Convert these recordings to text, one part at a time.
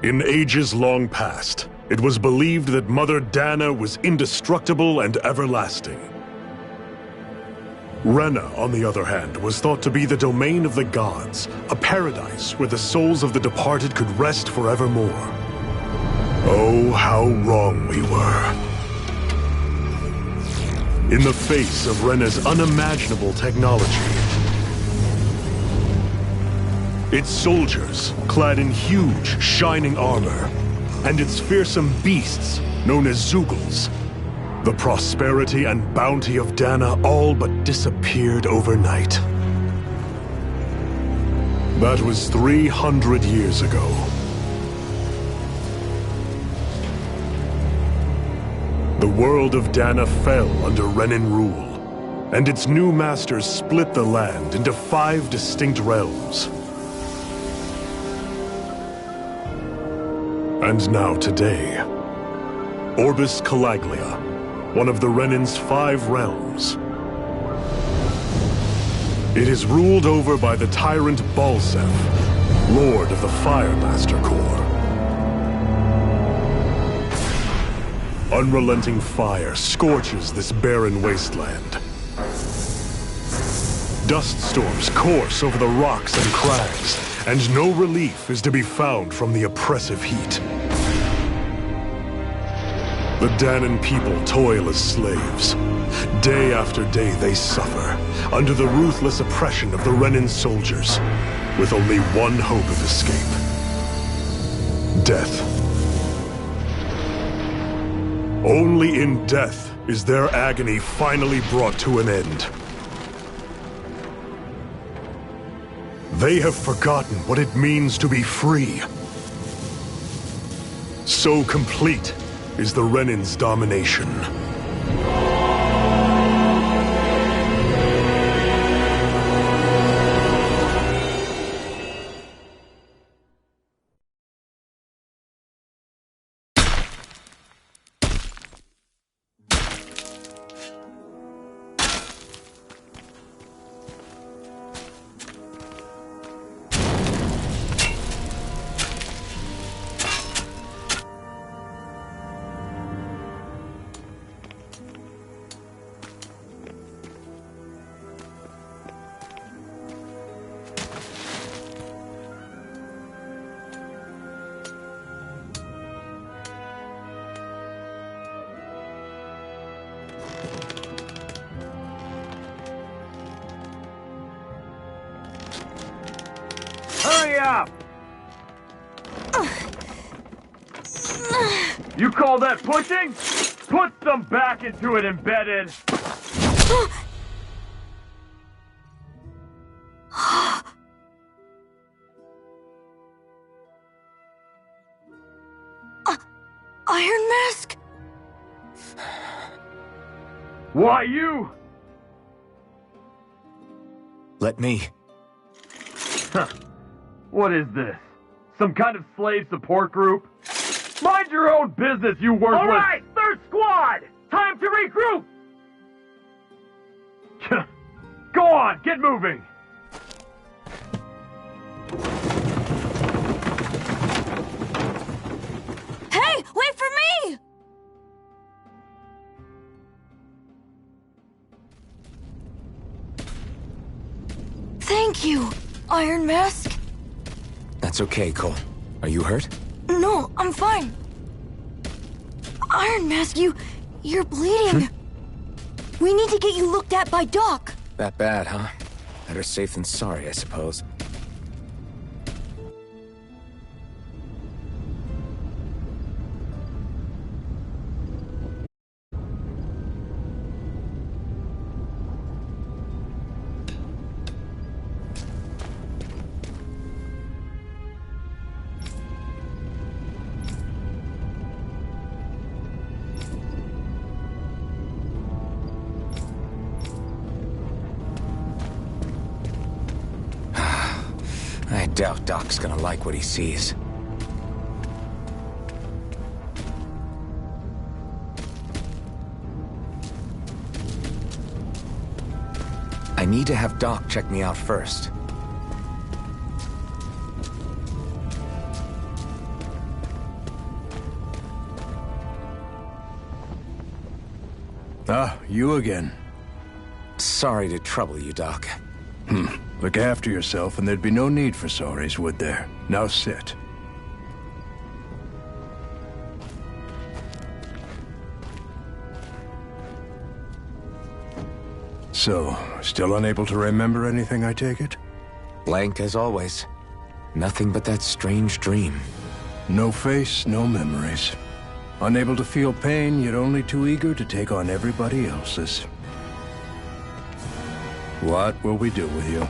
In ages long past, it was believed that Mother Dana was indestructible and everlasting. Rena, on the other hand, was thought to be the domain of the gods, a paradise where the souls of the departed could rest forevermore. Oh, how wrong we were. In the face of Rena's unimaginable technology, its soldiers, clad in huge, shining armor, and its fearsome beasts, known as Zeugles, the prosperity and bounty of Dana all but disappeared overnight. That was 300 years ago. The world of Dana fell under Renan rule, and its new masters split the land into 5 distinct realms. And now today, Orbis Calaglia, one of the Renan's 5 realms. It is ruled over by the tyrant Balseph, Lord of the Firemaster Corps. Unrelenting fire scorches this barren wasteland. Dust storms course over the rocks and crags, and no relief is to be found from the oppressive heat. The Danan people toil as slaves. Day after day they suffer, under the ruthless oppression of the Renan soldiers, with only one hope of escape: death. Only in death is their agony finally brought to an end. They have forgotten what it means to be free. So complete is the Renan's domination. Hurry up! You call that pushing? Put some back into it, embedded! Iron Mask? Why you? Let me. Huh. What is this? Some kind of slave support group? Mind your own business, you worthless— All right, third squad! Time to regroup! Go on, get moving! Hey, wait for me! Thank you, Iron Mask. That's okay, Cole. Are you hurt? No, I'm fine. Iron Mask, you're bleeding. We need to get you looked at by Doc. That bad, huh? Better safe than sorry, I suppose. I doubt Doc's gonna like what he sees. I need to have Doc check me out first. Ah, you again. Sorry to trouble you, Doc. Look after yourself and there'd be no need for sorries, would there? Now sit. So, still unable to remember anything, I take it? Blank as always. Nothing but that strange dream. No face, no memories. Unable to feel pain, yet only too eager to take on everybody else's. What will we do with you?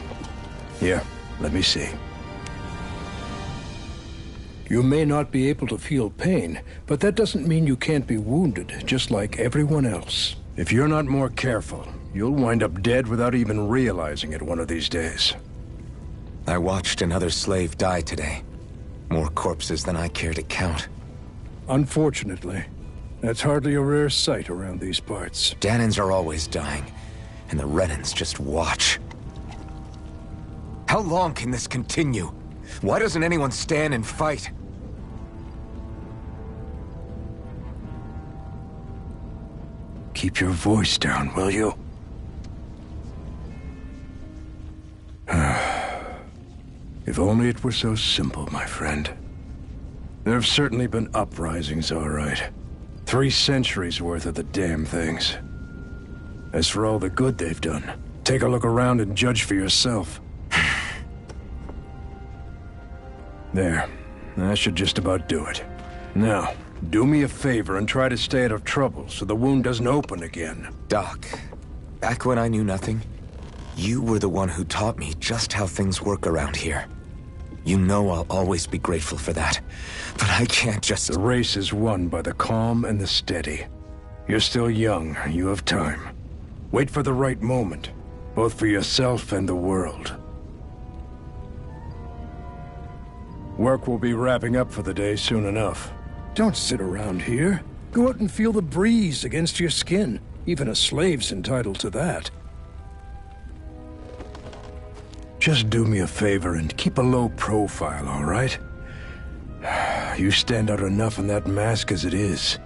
Here, let me see. You may not be able to feel pain, but that doesn't mean you can't be wounded, just like everyone else. If you're not more careful, you'll wind up dead without even realizing it one of these days. I watched another slave die today. More corpses than I care to count. Unfortunately, that's hardly a rare sight around these parts. Danans are always dying, and the Renans just watch. How long can this continue? Why doesn't anyone stand and fight? Keep your voice down, will you? If only it were so simple, my friend. There have certainly been uprisings, all right. 3 centuries worth of the damn things. As for all the good they've done, take a look around and judge for yourself. There. That should just about do it. Now, do me a favor and try to stay out of trouble so the wound doesn't open again. Doc, back when I knew nothing, you were the one who taught me just how things work around here. You know I'll always be grateful for that, but I can't just... The race is won by the calm and the steady. You're still young, you have time. Wait for the right moment, both for yourself and the world. Work will be wrapping up for the day soon enough. Don't sit around here. Go out and feel the breeze against your skin. Even a slave's entitled to that. Just do me a favor and keep a low profile, all right? You stand out enough in that mask as it is.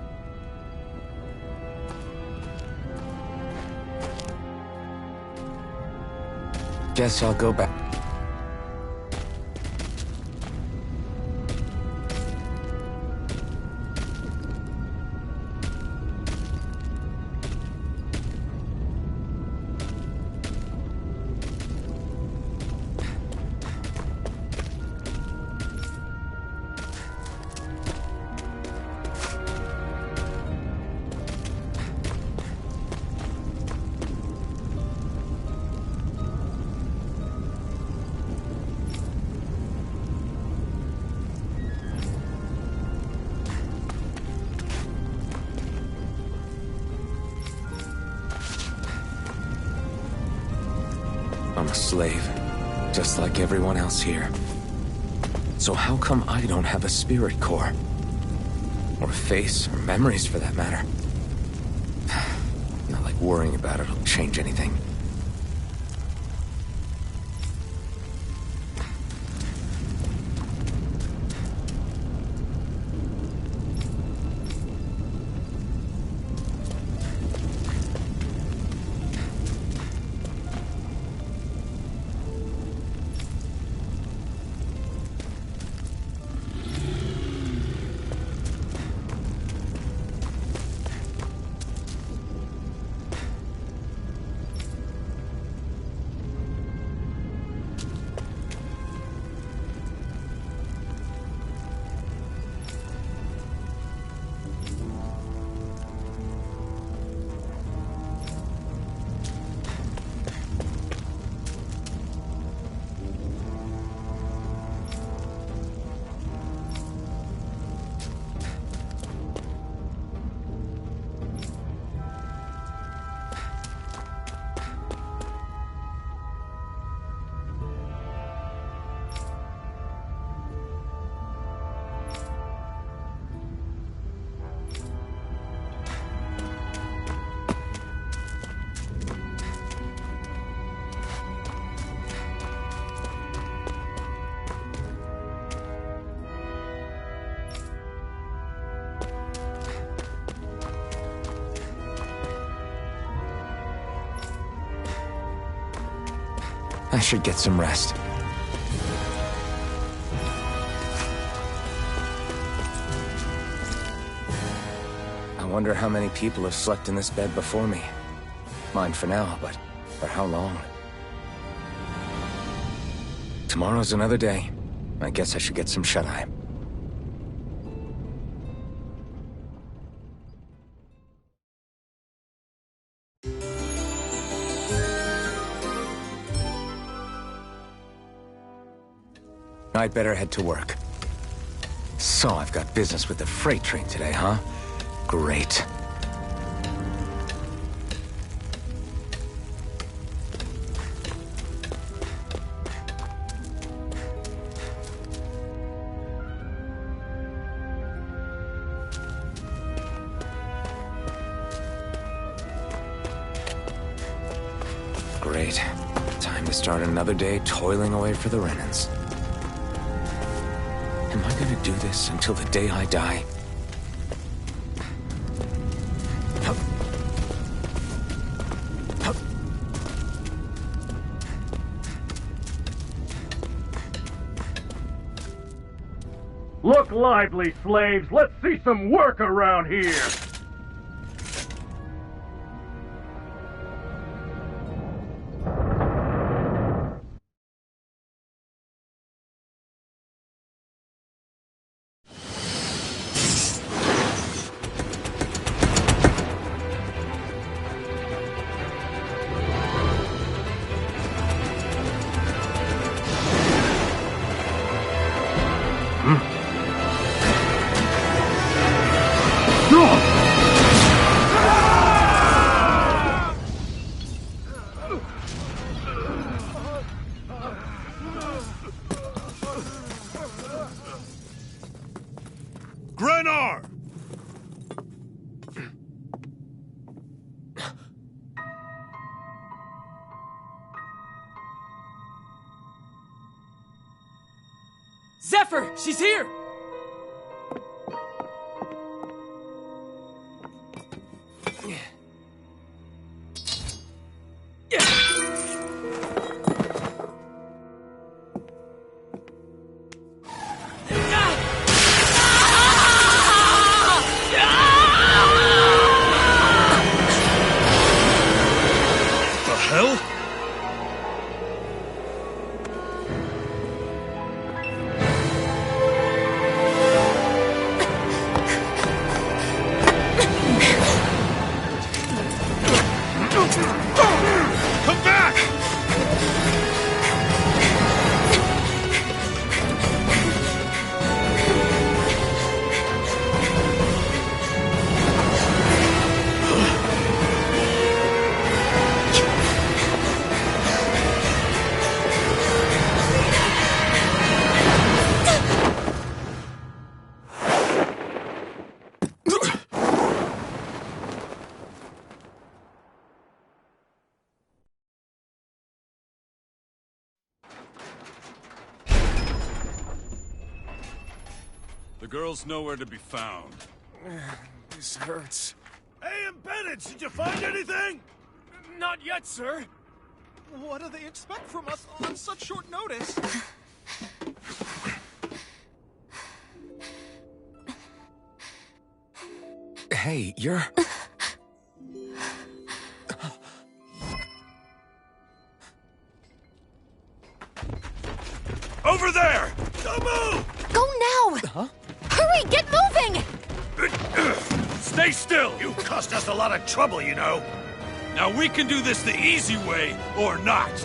Guess I'll go back. I'm a slave, just like everyone else here. So how come I don't have a spirit core? Or a face, or memories for that matter? Not like worrying about it'll change anything. should get some rest. I wonder how many people have slept in this bed before me. Mine for now, but for how long? Tomorrow's another day. I guess I should get some shut-eye. I'd better head to work. So I've got business with the freight train today, huh? Great. Great. Time to start another day toiling away for the Renans. Am I gonna do this until the day I die? Look lively, slaves! Let's see some work around here! Grenar! Zephyr! She's here! The girl's nowhere to be found. This hurts. Hey, Embedded, did you find anything? Not yet, sir. What do they expect from us on such short notice? Hey, you're... Over there! Don't move! Go now! Huh? Hurry, get moving! Stay still! You cost us a lot of trouble, you know. Now we can do this the easy way, or not.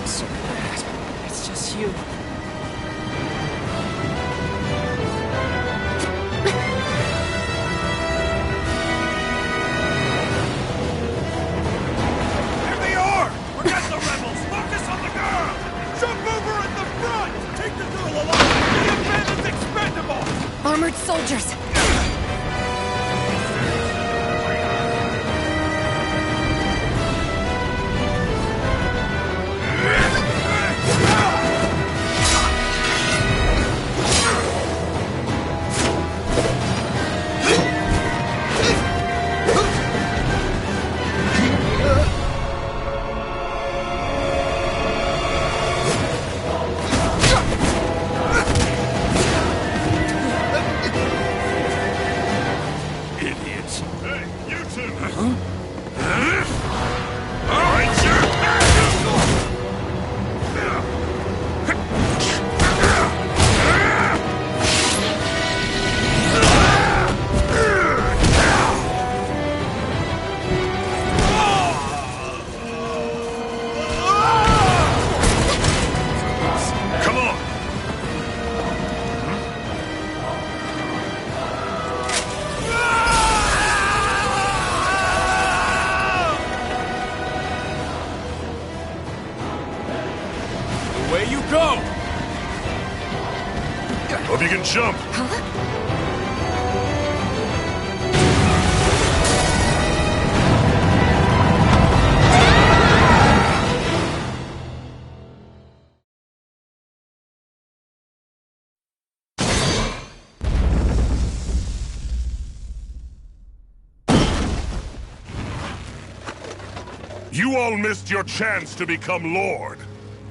So bad. It's just you. Armored soldiers! Away you go! Hope you can jump. You all missed your chance to become Lord.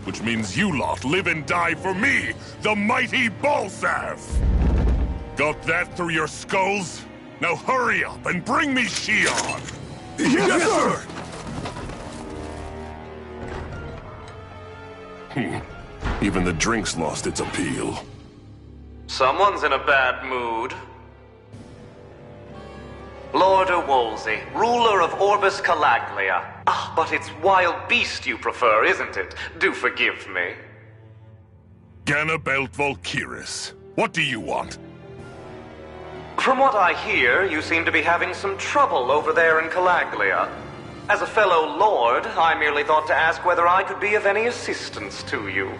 Which means you lot live and die for me, the mighty Balsav! Got that through your skulls? Now hurry up and bring me Shion! Yes, sir! Even the drink's lost its appeal. Someone's in a bad mood. Lord Wolsey, ruler of Orbis Calaglia. Ah, but it's wild beast you prefer, isn't it? Do forgive me. Ganabelt Valkyris, what do you want? From what I hear, you seem to be having some trouble over there in Calaglia. As a fellow lord, I merely thought to ask whether I could be of any assistance to you.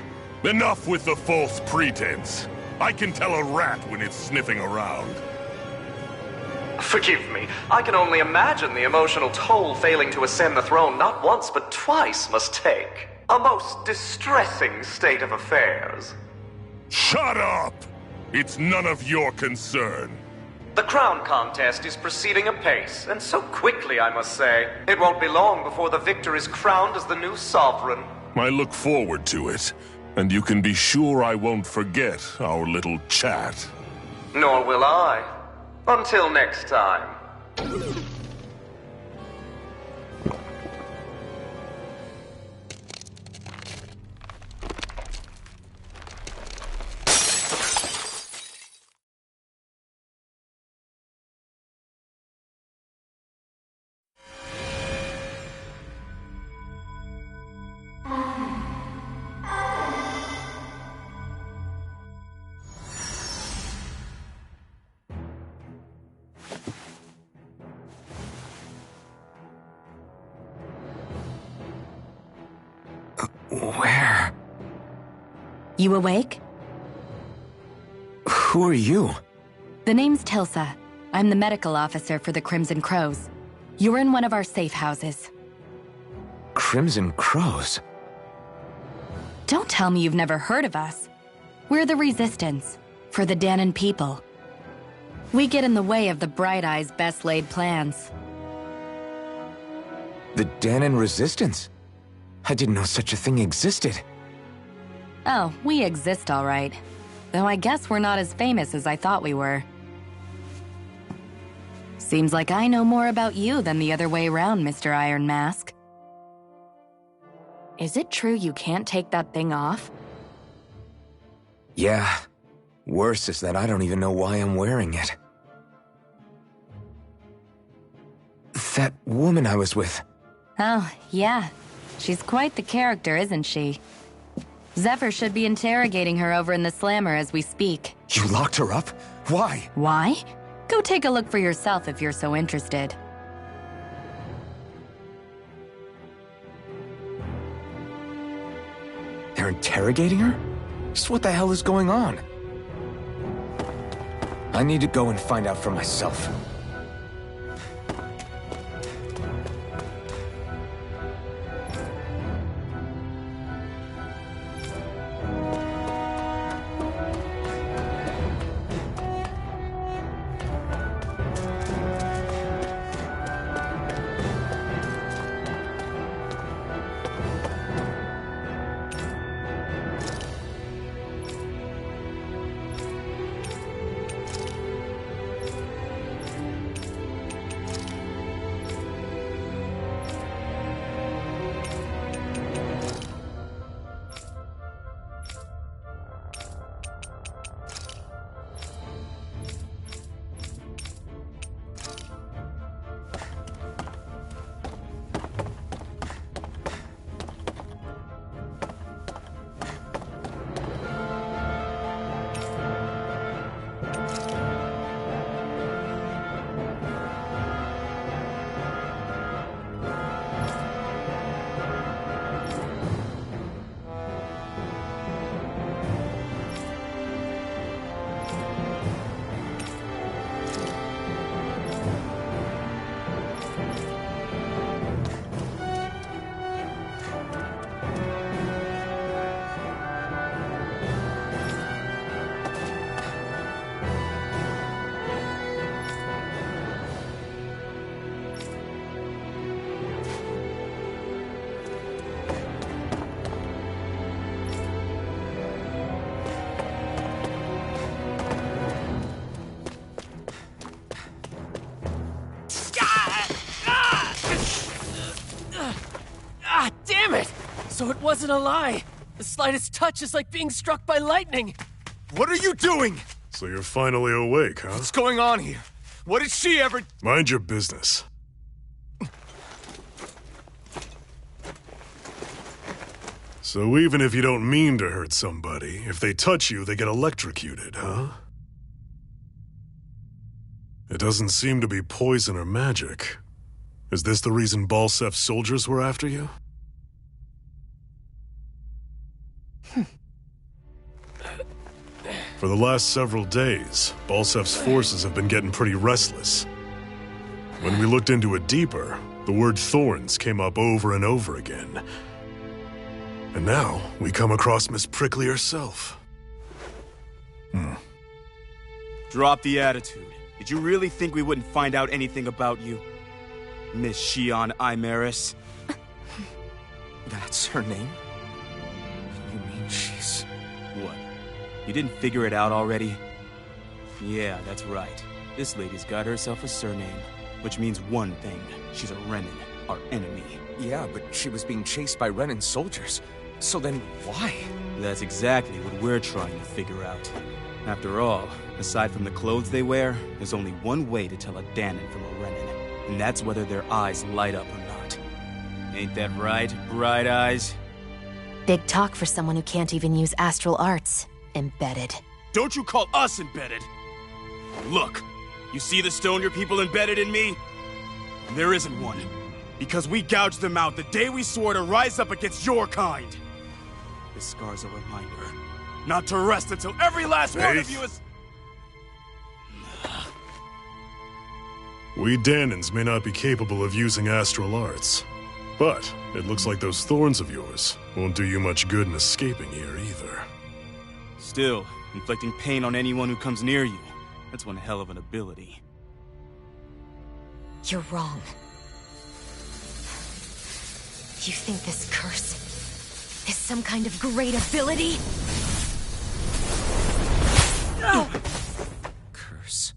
Enough with the false pretense. I can tell a rat when it's sniffing around. Forgive me, I can only imagine the emotional toll failing to ascend the throne not once but twice must take. A most distressing state of affairs. Shut up! It's none of your concern. The crown contest is proceeding apace, and so quickly, I must say. It won't be long before the victor is crowned as the new sovereign. I look forward to it, and you can be sure I won't forget our little chat. Nor will I. Until next time. Where? You awake? Who are you? The name's Tilsa. I'm the medical officer for the Crimson Crows. You're in one of our safe houses. Crimson Crows? Don't tell me you've never heard of us. We're the Resistance, for the Dahnan people. We get in the way of the Bright Eye's best-laid plans. The Dahnan Resistance? I didn't know such a thing existed. Oh, we exist all right. Though I guess we're not as famous as I thought we were. Seems like I know more about you than the other way around, Mr. Iron Mask. Is it true you can't take that thing off? Yeah. Worse is that I don't even know why I'm wearing it. That woman I was with. Oh, yeah. She's quite the character, isn't she? Zephyr should be interrogating her over in the Slammer as we speak. You locked her up? Why? Why? Go take a look for yourself if you're so interested. They're interrogating her? Just what the hell is going on? I need to go and find out for myself. So it wasn't a lie. The slightest touch is like being struck by lightning. What are you doing? So you're finally awake, huh? What's going on here? What did she ever... Mind your business. So even if you don't mean to hurt somebody, if they touch you, they get electrocuted, huh? It doesn't seem to be poison or magic. Is this the reason Balsef's soldiers were after you? For the last several days, Balsef's forces have been getting pretty restless. When we looked into it deeper, the word thorns came up over and over again. And now, we come across Miss Prickly herself. Drop the attitude. Did you really think we wouldn't find out anything about you? Miss Shion Imaris? That's her name? You mean she's... What? You didn't figure it out already? Yeah, that's right. This lady's got herself a surname, which means one thing. She's a Renan, our enemy. Yeah, but she was being chased by Renan's soldiers. So then, why? That's exactly what we're trying to figure out. After all, aside from the clothes they wear, there's only one way to tell a Dahnan from a Renan, and that's whether their eyes light up or not. Ain't that right, Bright Eyes? Big talk for someone who can't even use astral arts. Embedded. Don't you call us embedded! Look, you see the stone your people embedded in me? There isn't one. Because we gouged them out the day we swore to rise up against your kind. This scar's a reminder. Not to rest until every last one of you is... We Dahnans may not be capable of using astral arts, but it looks like those thorns of yours won't do you much good in escaping here either. Still, inflicting pain on anyone who comes near you, that's one hell of an ability. You're wrong. You think this curse is some kind of great ability? Curse.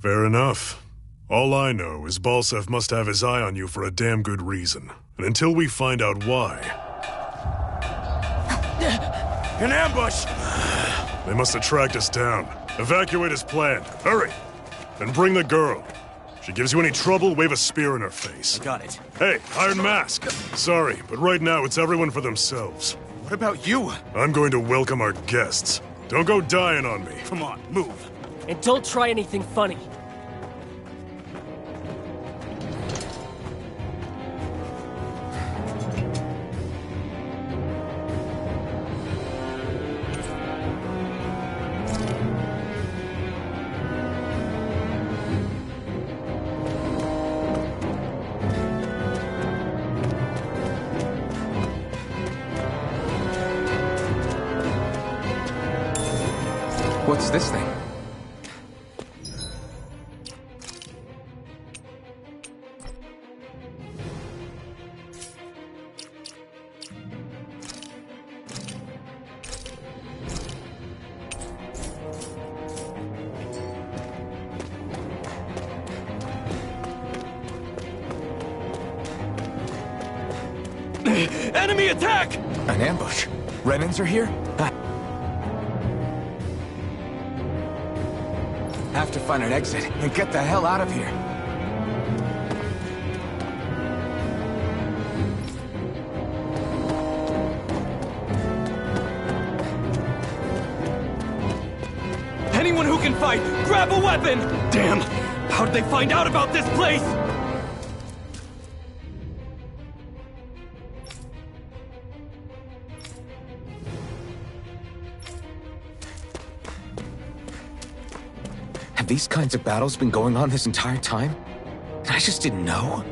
Fair enough. All I know is Balsef must have his eye on you for a damn good reason. And until we find out why... An ambush! They must have tracked us down. Evacuate as planned. Hurry! And bring the girl. If she gives you any trouble, wave a spear in her face. I got it. Hey, Iron Mask. Sorry, but right now it's everyone for themselves. What about you? I'm going to welcome our guests. Don't go dying on me. Come on, move. And don't try anything funny. What's this thing? Enemy attack! An ambush. Renans are here? Have to find an exit and get the hell out of here. Anyone who can fight, grab a weapon! Damn! How did they find out about this place? Have these kinds of battles been going on this entire time? And I just didn't know?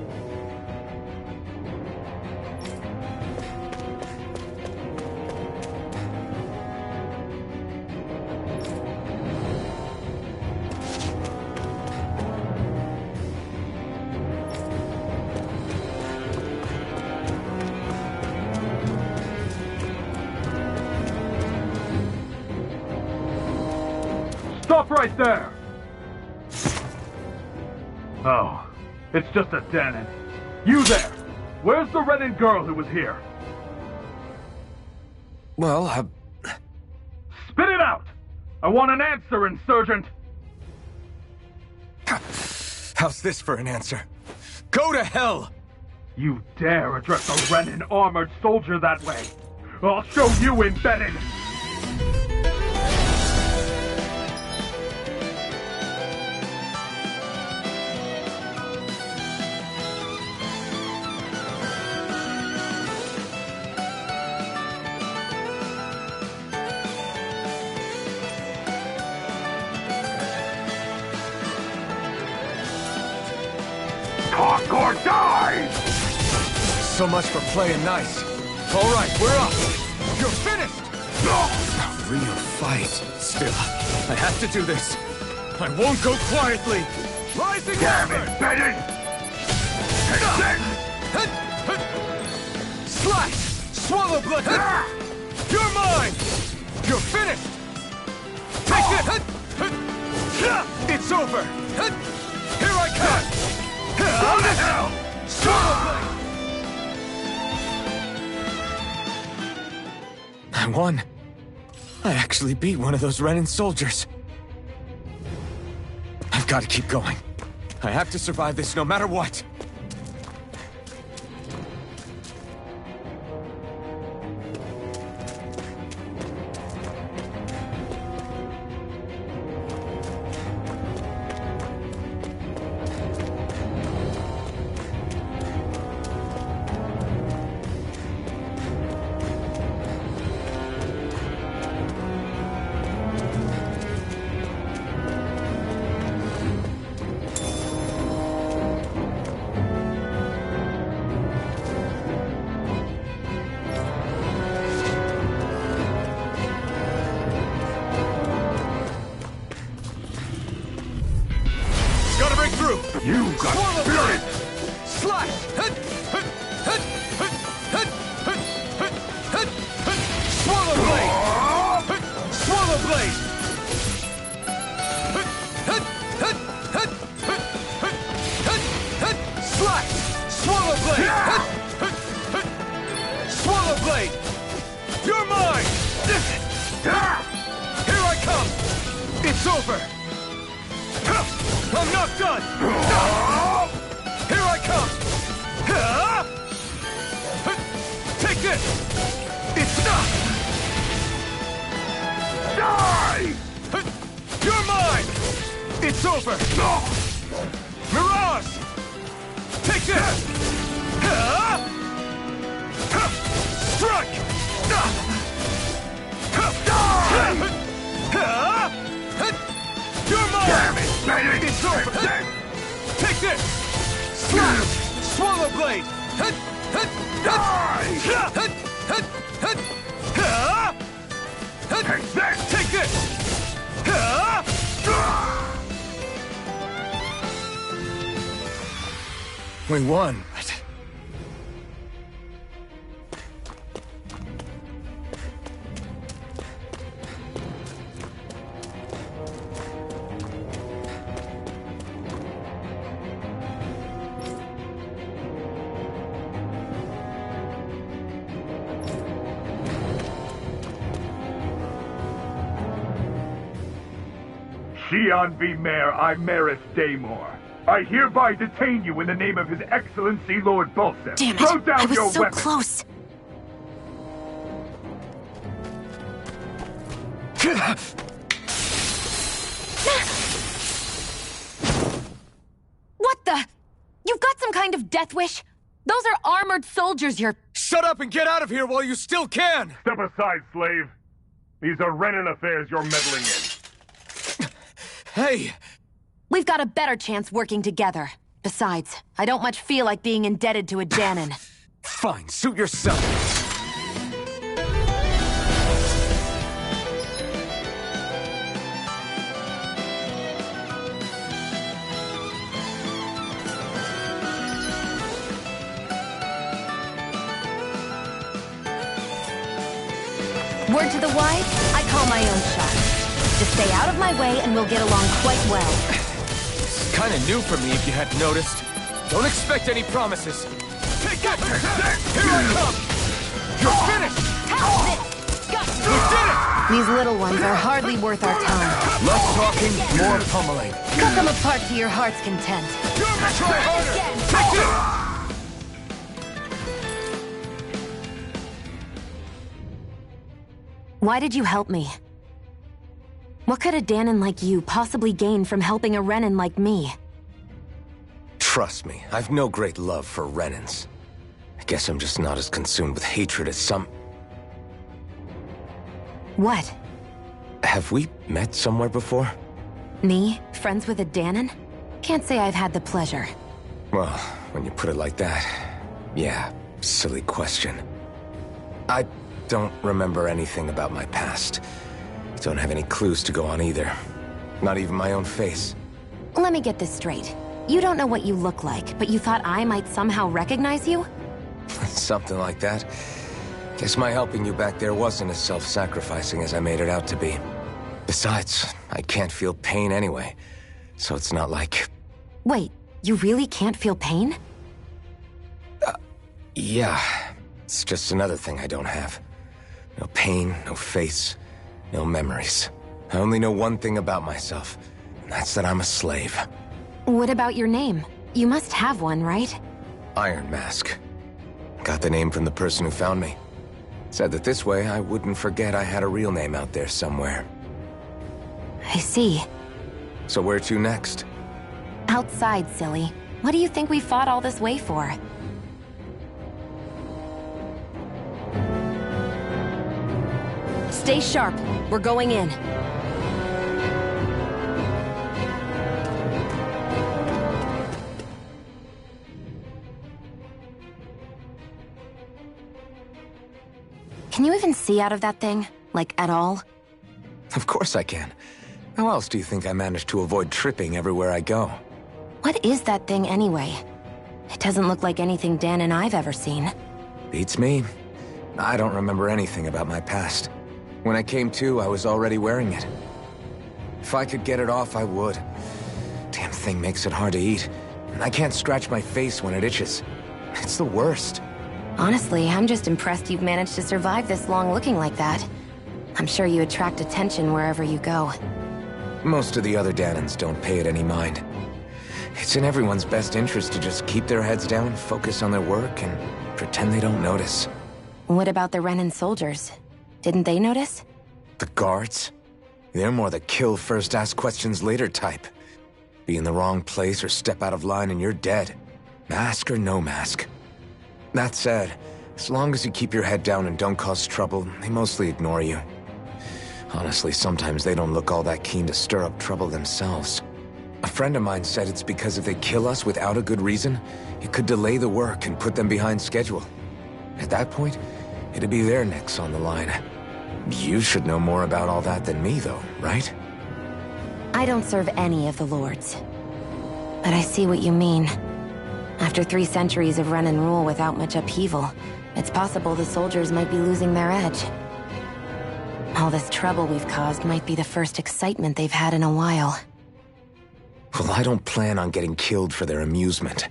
Stop right there! Oh, it's just a Dahnan. You there! Where's the Renan girl who was here? Well, Spit it out! I want an answer, Insurgent! how's this for an answer? Go to hell! You dare address a Renan armored soldier that way? I'll show you, Embedded! Talk or die! So much for playing nice. All right, we're up. You're finished! A real fight. Still, I have to do this. I won't go quietly. Rising Damn Hammer! it, Bennett! Slash! Swallow Blade! You're mine! You're finished! Take it! It's over! Here I come! Go to hell! Swallow Blade! I won. I actually beat one of those Renan soldiers. I've got to keep going. I have to survive this no matter what. You got spirit! Slash! Swallow Blade! Swallow Blade! Slash! Swallow Blade! Swallow Blade! You're mine! Here I come! It's over! I'm not done! Here I come! Take this! It's not! Die! You're mine! It's over! Mirage! Take this! Strike! You're mine! Damn it, Bennett! It's over! Take this! Slash! Swallow Blade! Die! Take this! Take this! We won, but... Xi'an V. Mayor Imaris Daymore. I hereby detain you in the name of His Excellency Lord Bolseth. Damn it! Throw down I was your so weapon. close. What the? You've got some kind of death wish? Those are armored soldiers you're... Shut up and get out of here while you still can! Step aside, slave. These are Renan affairs you're meddling in. Hey! We've got a better chance working together. Besides, I don't much feel like being indebted to a Danan. Fine, suit yourself. Word to the wise, I call my own shot. Just stay out of my way and we'll get along quite well. It's kinda new for me if you hadn't noticed. Don't expect any promises. Take it! Here I come! You're finished! You did it! These little ones are hardly worth our time. Less talking, more pummeling. Cut them apart to your heart's content. Try harder! Take it! Why did you help me? What could a Danon like you possibly gain from helping a Renan like me? Trust me, I've no great love for Renans. I guess I'm just not as consumed with hatred as some... What? Have we met somewhere before? Me? Friends with a Danon? Can't say I've had the pleasure. Well, when you put it like that, yeah, silly question. I don't remember anything about my past. Don't have any clues to go on either. Not even my own face. Let me get this straight. You don't know what you look like, but you thought I might somehow recognize you? Something like that. Guess my helping you back there wasn't as self-sacrificing as I made it out to be. Besides, I can't feel pain anyway, so it's not like... Wait, you really can't feel pain? Yeah. It's just another thing I don't have. No pain, no face, no memories. I only know one thing about myself, and that's that I'm a slave. What about your name? You must have one, right? Iron Mask. Got the name from the person who found me. Said that this way I wouldn't forget I had a real name out there somewhere. I see. So where to next? Outside, silly. What do you think we fought all this way for? Stay sharp. We're going in. Can you even see out of that thing? Like, at all? Of course I can. How else do you think I managed to avoid tripping everywhere I go? What is that thing anyway? It doesn't look like anything Dan and I've ever seen. Beats me. I don't remember anything about my past. When I came to, I was already wearing it. If I could get it off, I would. Damn thing makes it hard to eat. And I can't scratch my face when it itches. It's the worst. Honestly, I'm just impressed you've managed to survive this long looking like that. I'm sure you attract attention wherever you go. Most of the other Danons don't pay it any mind. It's in everyone's best interest to just keep their heads down, focus on their work, and pretend they don't notice. What about the Renan soldiers? Didn't they notice? The guards? They're more the kill first, ask questions later type. Be in the wrong place or step out of line and you're dead. Mask or no mask. That said, as long as you keep your head down and don't cause trouble, they mostly ignore you. Honestly, sometimes they don't look all that keen to stir up trouble themselves. A friend of mine said it's because if they kill us without a good reason, it could delay the work and put them behind schedule. At that point, it'd be their necks on the line. You should know more about all that than me, though, right? I don't serve any of the lords. But I see what you mean. After 3 centuries of Renan rule without much upheaval, it's possible the soldiers might be losing their edge. All this trouble we've caused might be the first excitement they've had in a while. Well, I don't plan on getting killed for their amusement.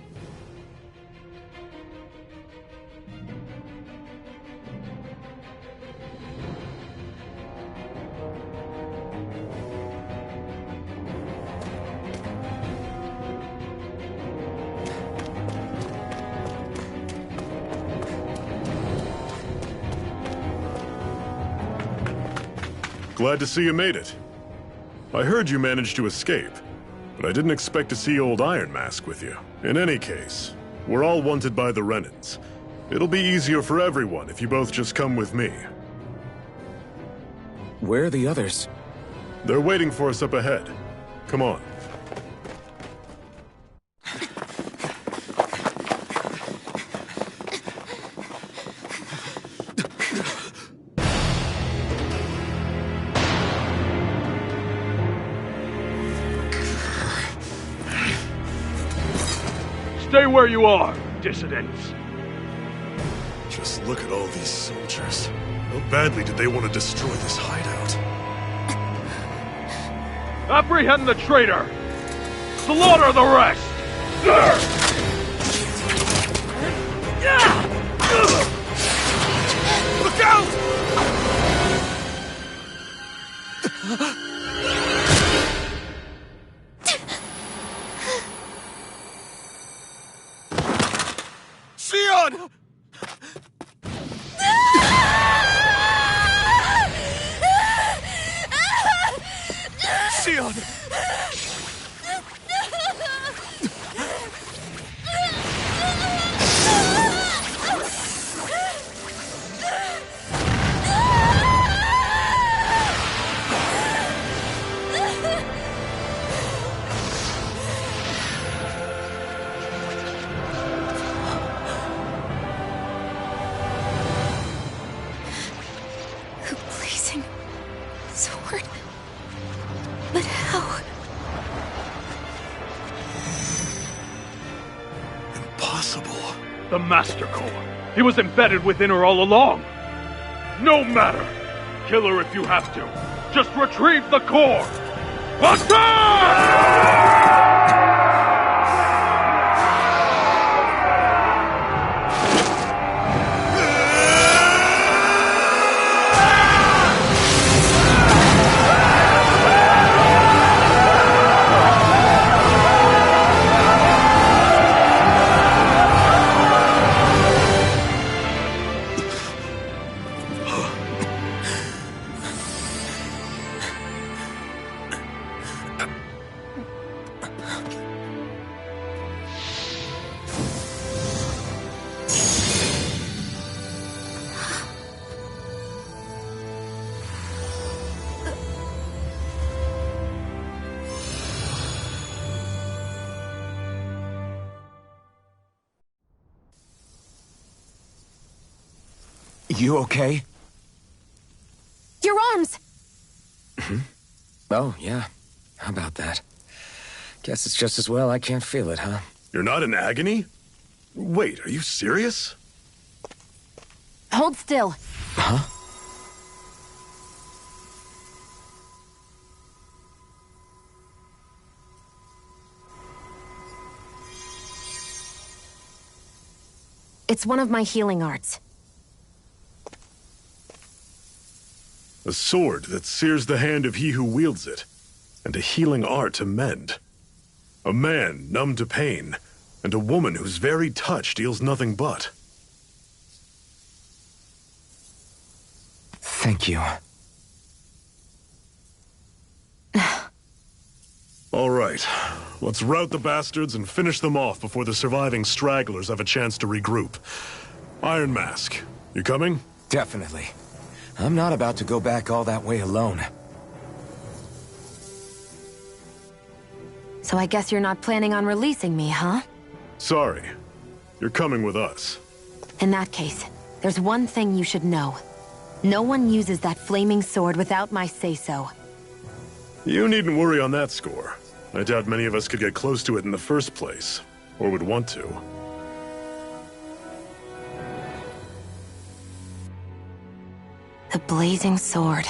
Glad to see you made it. I heard you managed to escape, but I didn't expect to see old Iron Mask with you. In any case, we're all wanted by the Renans. It'll be easier for everyone if you both just come with me. Where are the others? They're waiting for us up ahead. Come on. Stay where you are, dissidents. Just look at all these soldiers. How badly did they want to destroy this hideout? Apprehend the traitor! Slaughter the rest! Look out! Xion! Xion! Blazing sword. But how? Impossible. The Master Core. He was embedded within her all along. No matter. Kill her if you have to. Just retrieve the core. Attack! You okay? Your arms! Oh, yeah. How about that? Guess it's just as well I can't feel it, huh? You're not in agony? Wait, are you serious? Hold still. Huh? It's one of my healing arts. A sword that sears the hand of he who wields it, and a healing art to mend. A man numb to pain, and a woman whose very touch deals nothing but. Thank you. All right, let's rout the bastards and finish them off before the surviving stragglers have a chance to regroup. Iron Mask, you coming? Definitely. I'm not about to go back all that way alone. So I guess you're not planning on releasing me, huh? Sorry. You're coming with us. In that case, there's one thing you should know. No one uses that flaming sword without my say-so. You needn't worry on that score. I doubt many of us could get close to it in the first place, or would want to. The blazing sword.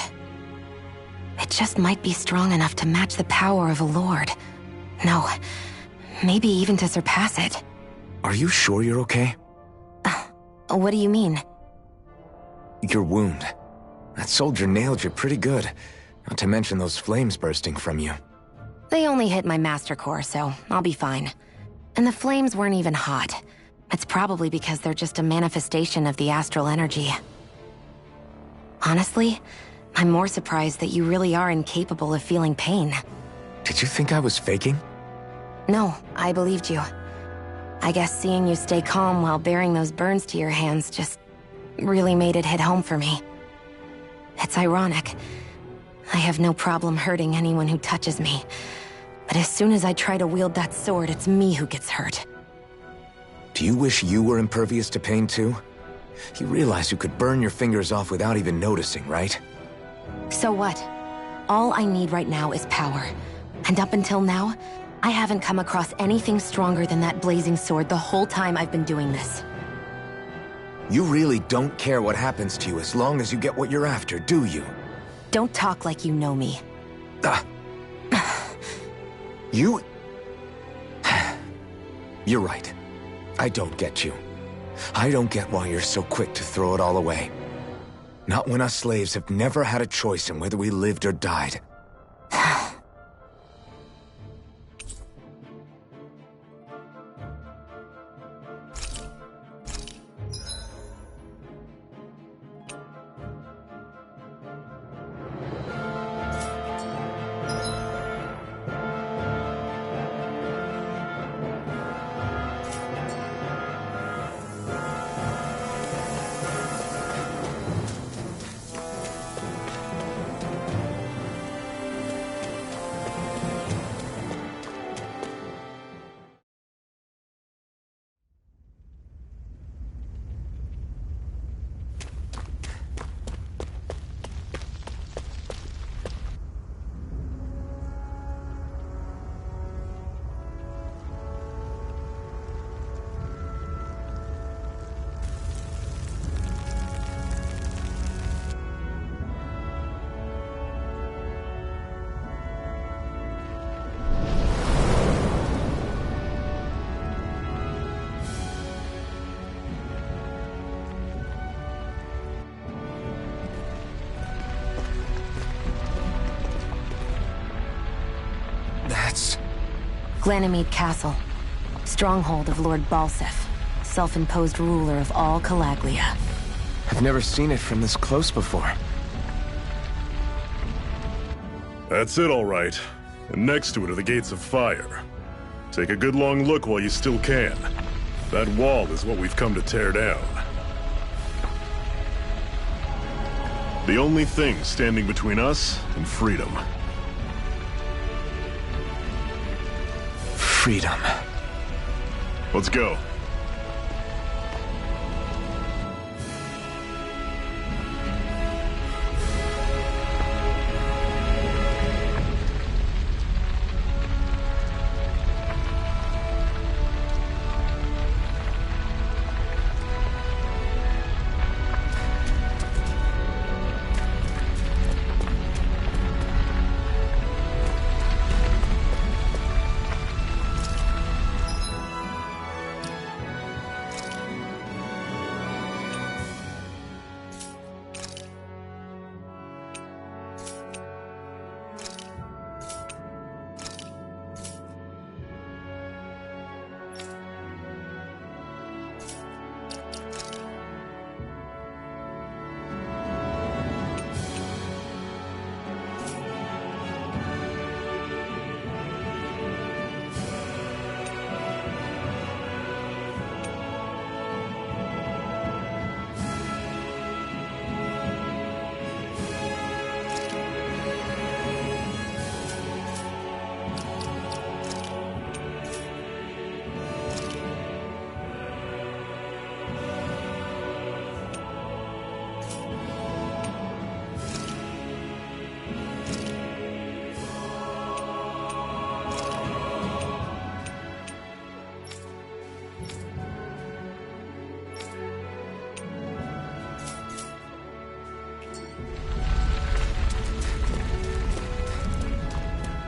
It just might be strong enough to match the power of a lord. No, maybe even to surpass it. Are you sure you're okay? What do you mean? Your wound. That soldier nailed you pretty good. Not to mention those flames bursting from you. They only hit my Master Core, so I'll be fine. And the flames weren't even hot. It's probably because they're just a manifestation of the astral energy. Honestly, I'm more surprised that you really are incapable of feeling pain. Did you think I was faking? No, I believed you. I guess seeing you stay calm while bearing those burns to your hands just really made it hit home for me. It's ironic. I have no problem hurting anyone who touches me. But as soon as I try to wield that sword, it's me who gets hurt. Do you wish you were impervious to pain too? You realize you could burn your fingers off without even noticing, right? So what? All I need right now is power. And up until now, I haven't come across anything stronger than that blazing sword the whole time I've been doing this. You really don't care what happens to you as long as you get what you're after, do you? Don't talk like you know me. You... You're right. I don't get you. I don't get why you're so quick to throw it all away. Not when us slaves have never had a choice in whether we lived or died. Glanimede Castle, stronghold of Lord Balseph, self-imposed ruler of all Calaglia. I've never seen it from this close before. That's it, all right. And next to it are the Gates of Fire. Take a good long look while you still can. That wall is what we've come to tear down. The only thing standing between us and freedom. Freedom. Let's go.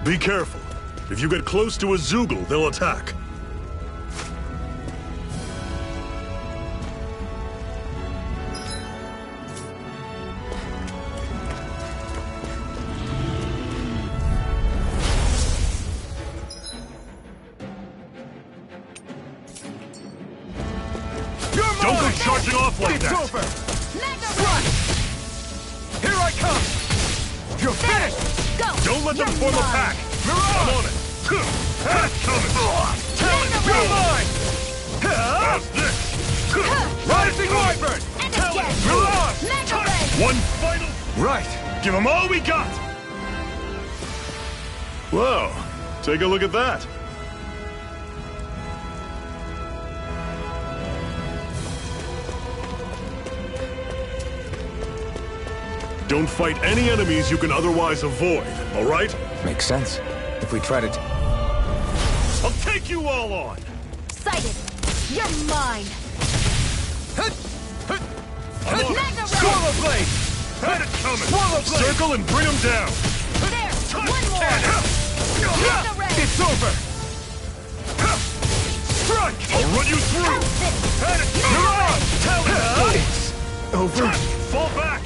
Be careful. If you get close to a Zeugle, they'll attack. Don't go charging off like that! It's over! Strike! Here I come! You're finished! Go! Don't let them form a pack! I'm on it! That's coming! Talon, you're mine! How's this? Rising Wyvern! Talon, you're on! One final... Right! Give them all we got! Whoa, take a look at that! Don't fight any enemies you can otherwise avoid, all right? Makes sense. If we try to... I'll take you all on! Sighted! You're mine! Swallow Blade! Had it coming! Swallow Blade! Circle and bring them down! There! One more! It's over! Strike! I'll run you through! You're on! Talon! It's over? Fall back!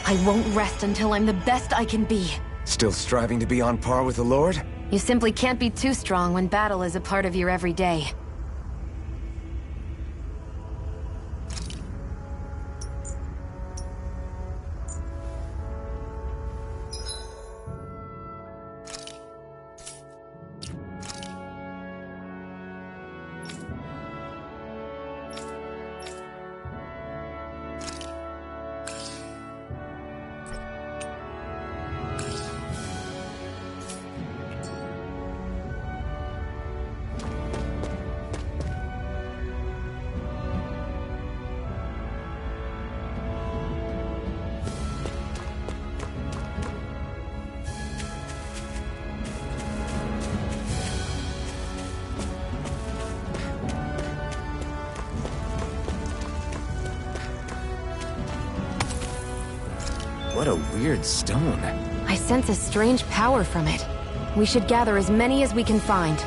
I won't rest until I'm the best I can be. Still striving to be on par with the Lord? You simply can't be too strong when battle is a part of your everyday. What a weird stone. I sense a strange power from it. We should gather as many as we can find.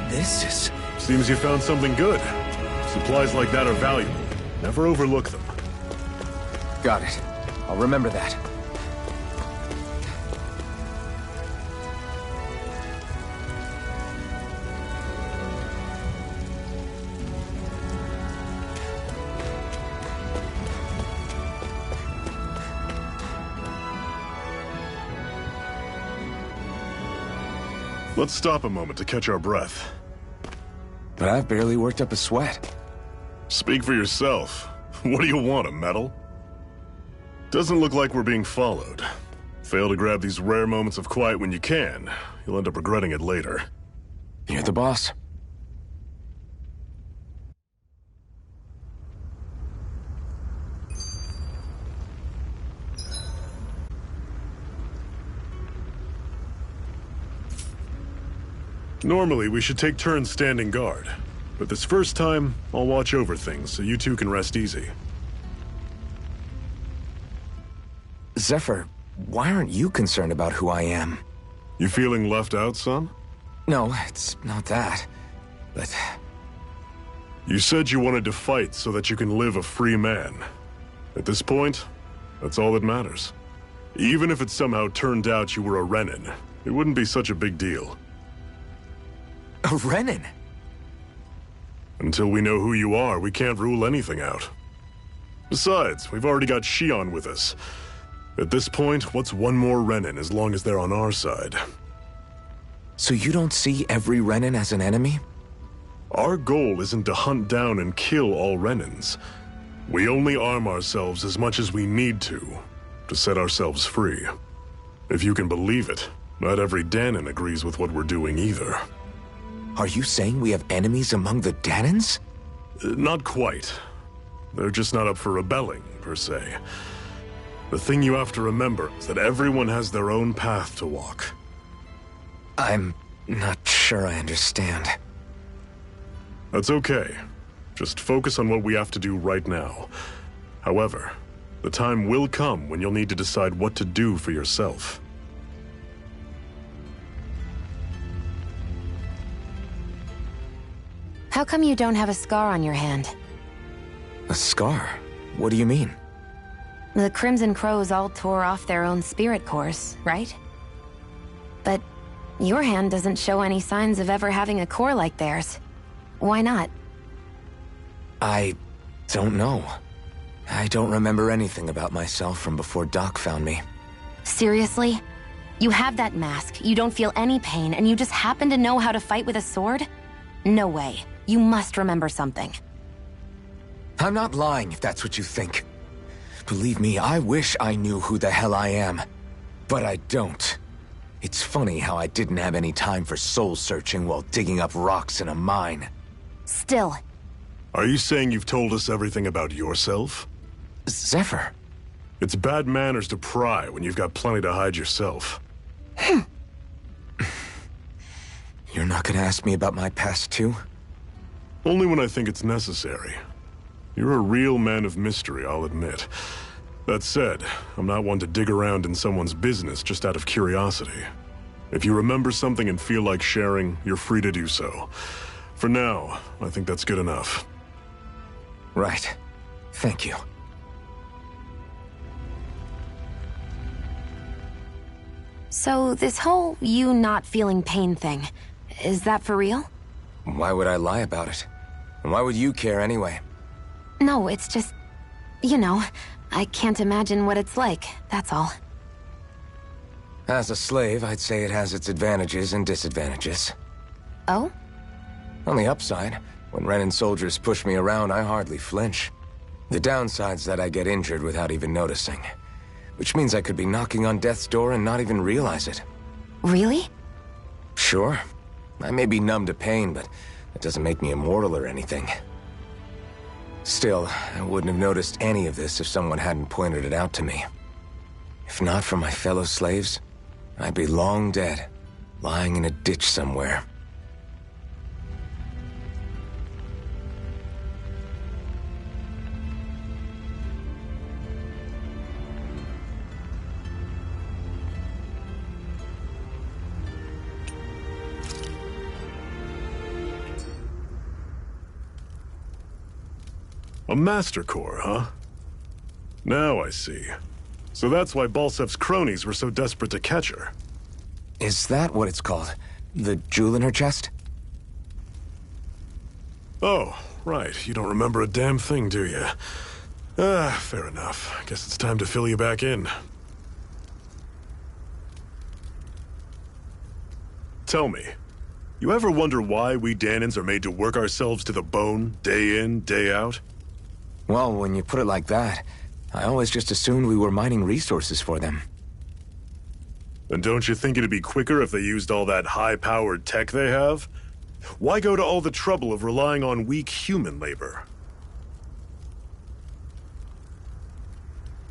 This is... Seems you found something good. Supplies like that are valuable. Never overlook them. Got it. I'll remember that. Let's stop a moment to catch our breath. But I've barely worked up a sweat. Speak for yourself. What do you want, a medal? Doesn't look like we're being followed. Fail to grab these rare moments of quiet when you can. You'll end up regretting it later. You're the boss. Normally, we should take turns standing guard. But this first time, I'll watch over things so you two can rest easy. Zephyr, why aren't you concerned about who I am? You feeling left out, son? No, it's not that. But... You said you wanted to fight so that you can live a free man. At this point, that's all that matters. Even if it somehow turned out you were a Renin, it wouldn't be such a big deal. A Renin? Until we know who you are, we can't rule anything out. Besides, we've already got Shion with us. At this point, what's one more Renin as long as they're on our side? So you don't see every Renin as an enemy? Our goal isn't to hunt down and kill all Renins. We only arm ourselves as much as we need to set ourselves free. If you can believe it, not every Dahnan agrees with what we're doing either. Are you saying we have enemies among the Dahnans? Not quite. They're just not up for rebelling, per se. The thing you have to remember is that everyone has their own path to walk. I'm not sure I understand. That's okay. Just focus on what we have to do right now. However, the time will come when you'll need to decide what to do for yourself. How come you don't have a scar on your hand? A scar? What do you mean? The Crimson Crows all tore off their own spirit cores, right? But your hand doesn't show any signs of ever having a core like theirs. Why not? I don't know. I don't remember anything about myself from before Doc found me. Seriously? You have that mask, you don't feel any pain, and you just happen to know how to fight with a sword? No way. You must remember something. I'm not lying if that's what you think. Believe me, I wish I knew who the hell I am. But I don't. It's funny how I didn't have any time for soul-searching while digging up rocks in a mine. Still. Are you saying you've told us everything about yourself? Zephyr. It's bad manners to pry when you've got plenty to hide yourself. You're not gonna ask me about my past, too? Only when I think it's necessary. You're a real man of mystery, I'll admit. That said, I'm not one to dig around in someone's business just out of curiosity. If you remember something and feel like sharing, you're free to do so. For now, I think that's good enough. Right. Thank you. So, this whole you not feeling pain thing, is that for real? Why would I lie about it? And why would you care anyway? No, it's just... you know, I can't imagine what it's like, that's all. As a slave, I'd say it has its advantages and disadvantages. Oh? On the upside, when Renan soldiers push me around, I hardly flinch. The downside's that I get injured without even noticing. Which means I could be knocking on death's door and not even realize it. Really? Sure. I may be numb to pain, but that doesn't make me immortal or anything. Still, I wouldn't have noticed any of this if someone hadn't pointed it out to me. If not for my fellow slaves, I'd be long dead, lying in a ditch somewhere. A Master Core, huh? Now I see. So that's why Balsef's cronies were so desperate to catch her. Is that what it's called? The jewel in her chest? Oh, right. You don't remember a damn thing, do you? Fair enough. Guess it's time to fill you back in. Tell me, you ever wonder why we Dahnans are made to work ourselves to the bone, day in, day out? Well, when you put it like that, I always just assumed we were mining resources for them. And don't you think it'd be quicker if they used all that high-powered tech they have? Why go to all the trouble of relying on weak human labor?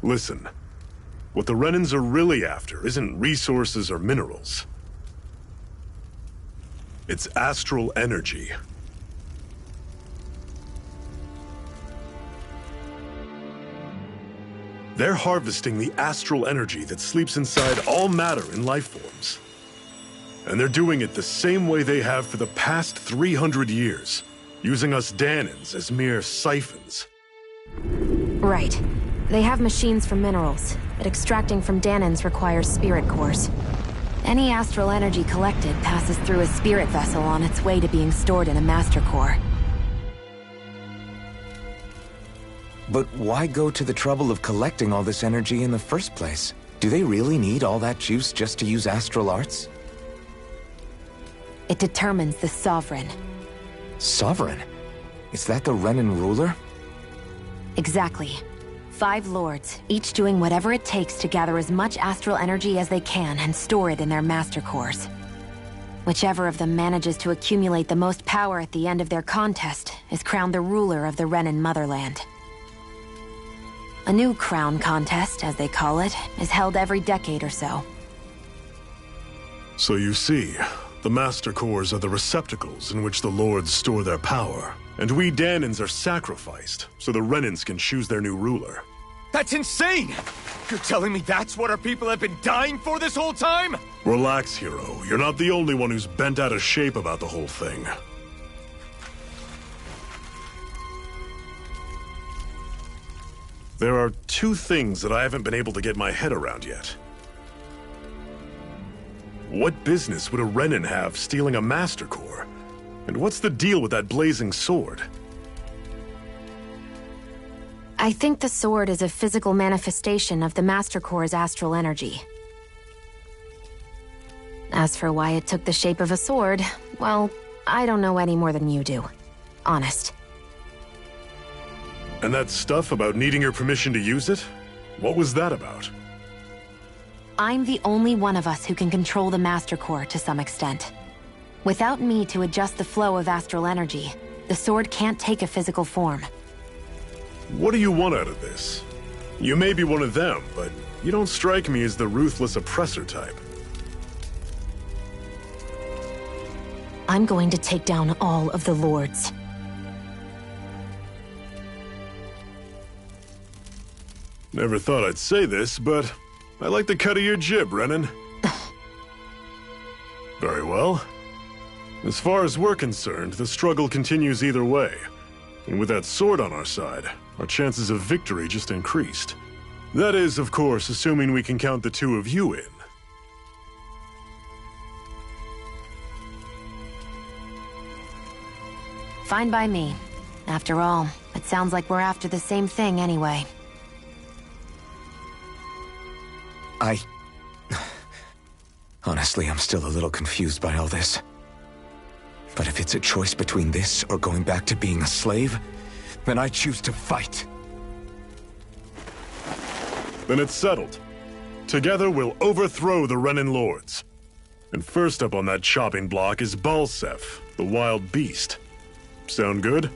Listen, what the Renans are really after isn't resources or minerals. It's astral energy. They're harvesting the astral energy that sleeps inside all matter in life forms. And they're doing it the same way they have for the past 300 years, using us Dahnans as mere siphons. Right. They have machines for minerals, but extracting from Dahnans requires spirit cores. Any astral energy collected passes through a spirit vessel on its way to being stored in a Master Core. But why go to the trouble of collecting all this energy in the first place? Do they really need all that juice just to use astral arts? It determines the Sovereign. Sovereign? Is that the Renan ruler? Exactly. 5 lords, each doing whatever it takes to gather as much astral energy as they can and store it in their Master Cores. Whichever of them manages to accumulate the most power at the end of their contest is crowned the ruler of the Renan motherland. A new crown contest, as they call it, is held every decade or so. So you see, the Master Cores are the receptacles in which the Lords store their power. And we Dahnans are sacrificed, so the Renans can choose their new ruler. That's insane! You're telling me that's what our people have been dying for this whole time? Relax, hero. You're not the only one who's bent out of shape about the whole thing. There are 2 things that I haven't been able to get my head around yet. What business would a Renan have stealing a Master Core? And what's the deal with that blazing sword? I think the sword is a physical manifestation of the Master Core's astral energy. As for why it took the shape of a sword, well, I don't know any more than you do. Honest. And that stuff about needing your permission to use it? What was that about? I'm the only one of us who can control the Master Core to some extent. Without me to adjust the flow of astral energy, the sword can't take a physical form. What do you want out of this? You may be one of them, but you don't strike me as the ruthless oppressor type. I'm going to take down all of the lords. Never thought I'd say this, but I like the cut of your jib, Renan. Very well. As far as we're concerned, the struggle continues either way. And with that sword on our side, our chances of victory just increased. That is, of course, assuming we can count the two of you in. Fine by me. After all, it sounds like we're after the same thing anyway. Honestly, I'm still a little confused by all this. But if it's a choice between this or going back to being a slave, then I choose to fight. Then it's settled. Together we'll overthrow the Renan lords. And first up on that chopping block is Balseph, the wild beast. Sound good?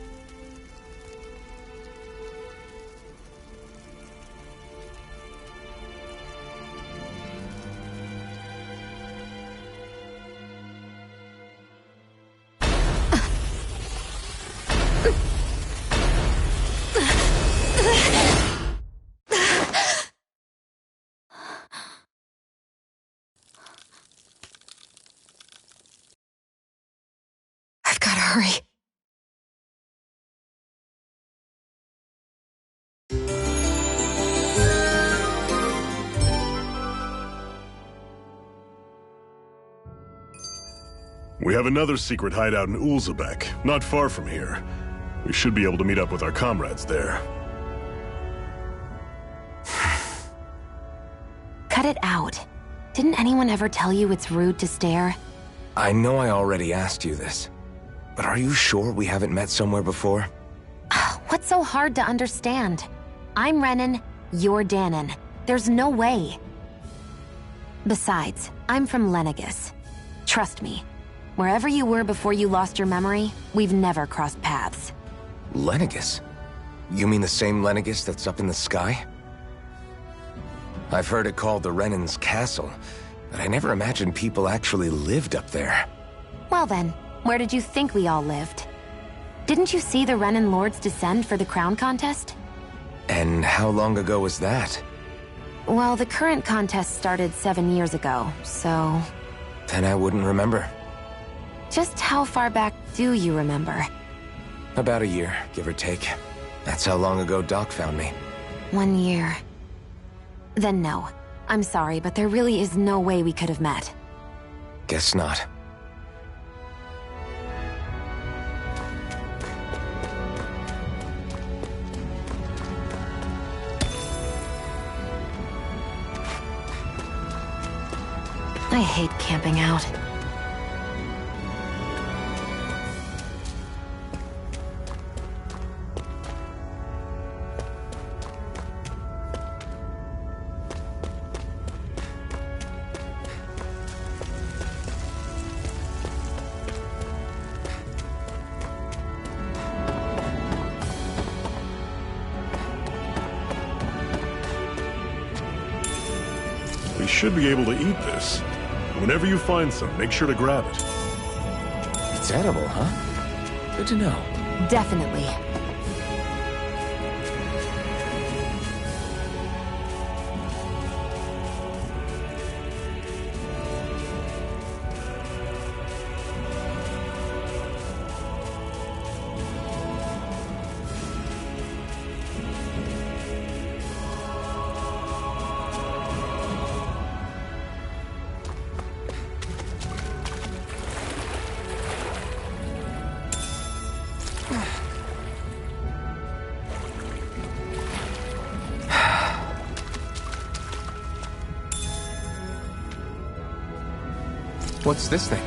I've gotta hurry. We have another secret hideout in Ulzebek, not far from here. We should be able to meet up with our comrades there. Cut it out. Didn't anyone ever tell you it's rude to stare? I know I already asked you this, but are you sure we haven't met somewhere before? What's so hard to understand? I'm Renan, you're Danon. There's no way. Besides, I'm from Lenegis. Trust me, wherever you were before you lost your memory, we've never crossed paths. Lenegis? You mean the same Lenegis that's up in the sky? I've heard it called the Renan's Castle, but I never imagined people actually lived up there. Well then, where did you think we all lived? Didn't you see the Renan lords descend for the crown contest? And how long ago was that? Well, the current contest started 7 years ago, so... Then I wouldn't remember. Just how far back do you remember? About a year, give or take. That's how long ago Doc found me. 1 year. Then no. I'm sorry, but there really is no way we could have met. Guess not. I hate camping out. We should be able to eat this. Whenever you find some, make sure to grab it. It's edible, huh? Good to know. Definitely. What's this thing?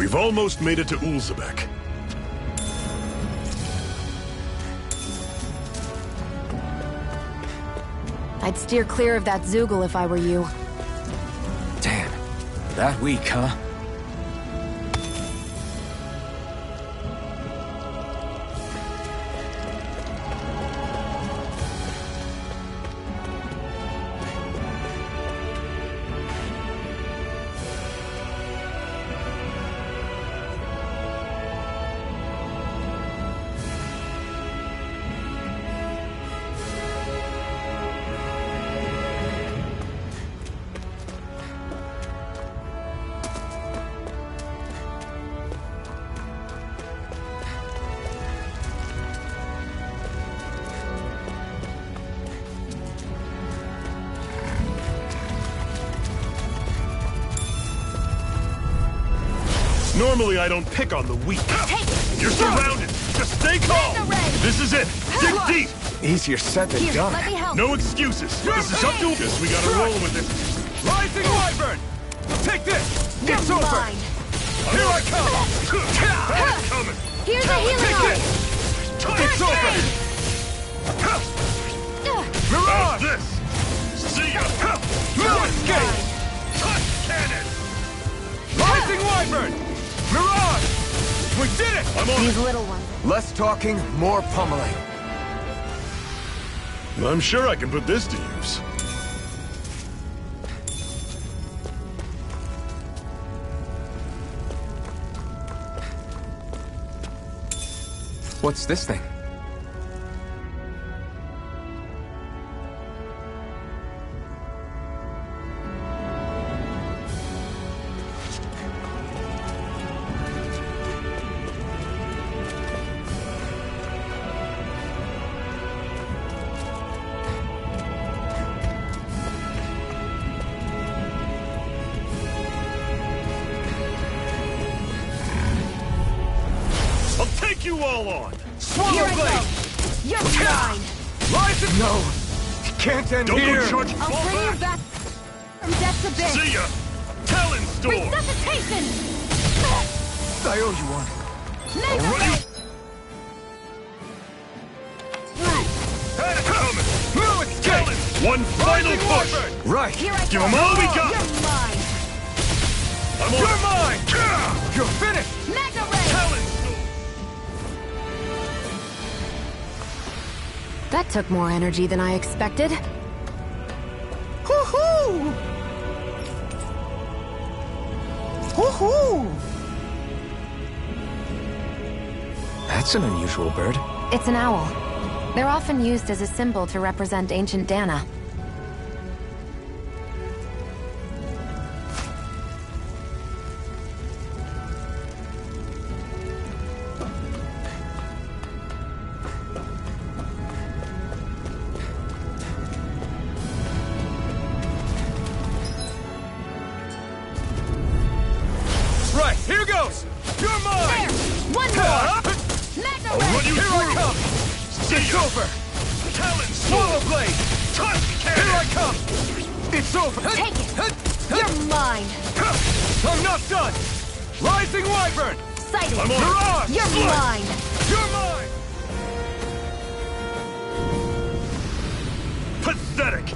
We've almost made it to Ulzebek. I'd steer clear of that Zoogle if I were you. Damn. That weak, huh? Normally I don't pick on the weak. You're surrounded. Just stay calm. This is it. Dig deep. Easier said than done. Let me help. No excuses. This is up to us. We gotta roll with it. Rising Wyvern! Take this! You're It's over! mine. Here I come! Bad coming. Here's a healing Take art. this! It's over! Mirage! This. See ya. No escape! Touch cannon. Rising Wyvern! Mirage! We did it! I'm on These it. little ones. Less talking, more pummeling. I'm sure I can put this to use. What's this thing? You all on. Swallow Blade! You're mine. Rising! No! It can't end Don't here! go charging. I'll Fall bring you back. back from death's abyss. See ya. Talon Storm. Resuscitation. I owe you one. Mega I'll run you Blade. through. Had it coming. No escape! Talon. One final Rising push. Wyvern! Right. Here I Give come. 'em all we got. You're mine. I'm on You're it. mine! Yeah. You're finished! Mega Ray. Talon Storm. That took more energy than I expected. Hoo-hoo! Hoo-hoo! That's an unusual bird. It's an owl. They're often used as a symbol to represent ancient Dana. Right, here goes! You're mine! There! One more! Mega I'll Ray. run you Here I through. come! See It's ya. over! Talon Swallow Storm. Blade! Touch Here I cannon. come! It's over! Take it. You're mine. I'm not done! Rising Wyvern! Sighted. I'm on it. Mirage! You're Slice. mine. You're mine! Pathetic.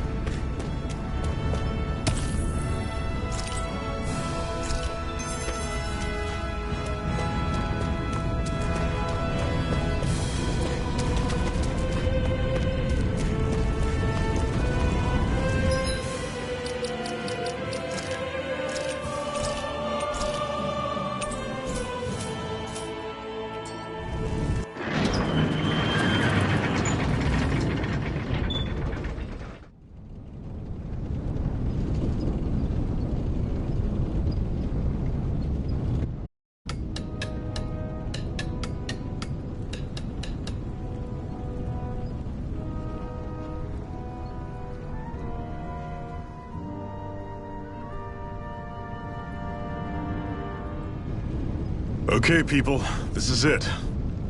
Okay, people. This is it.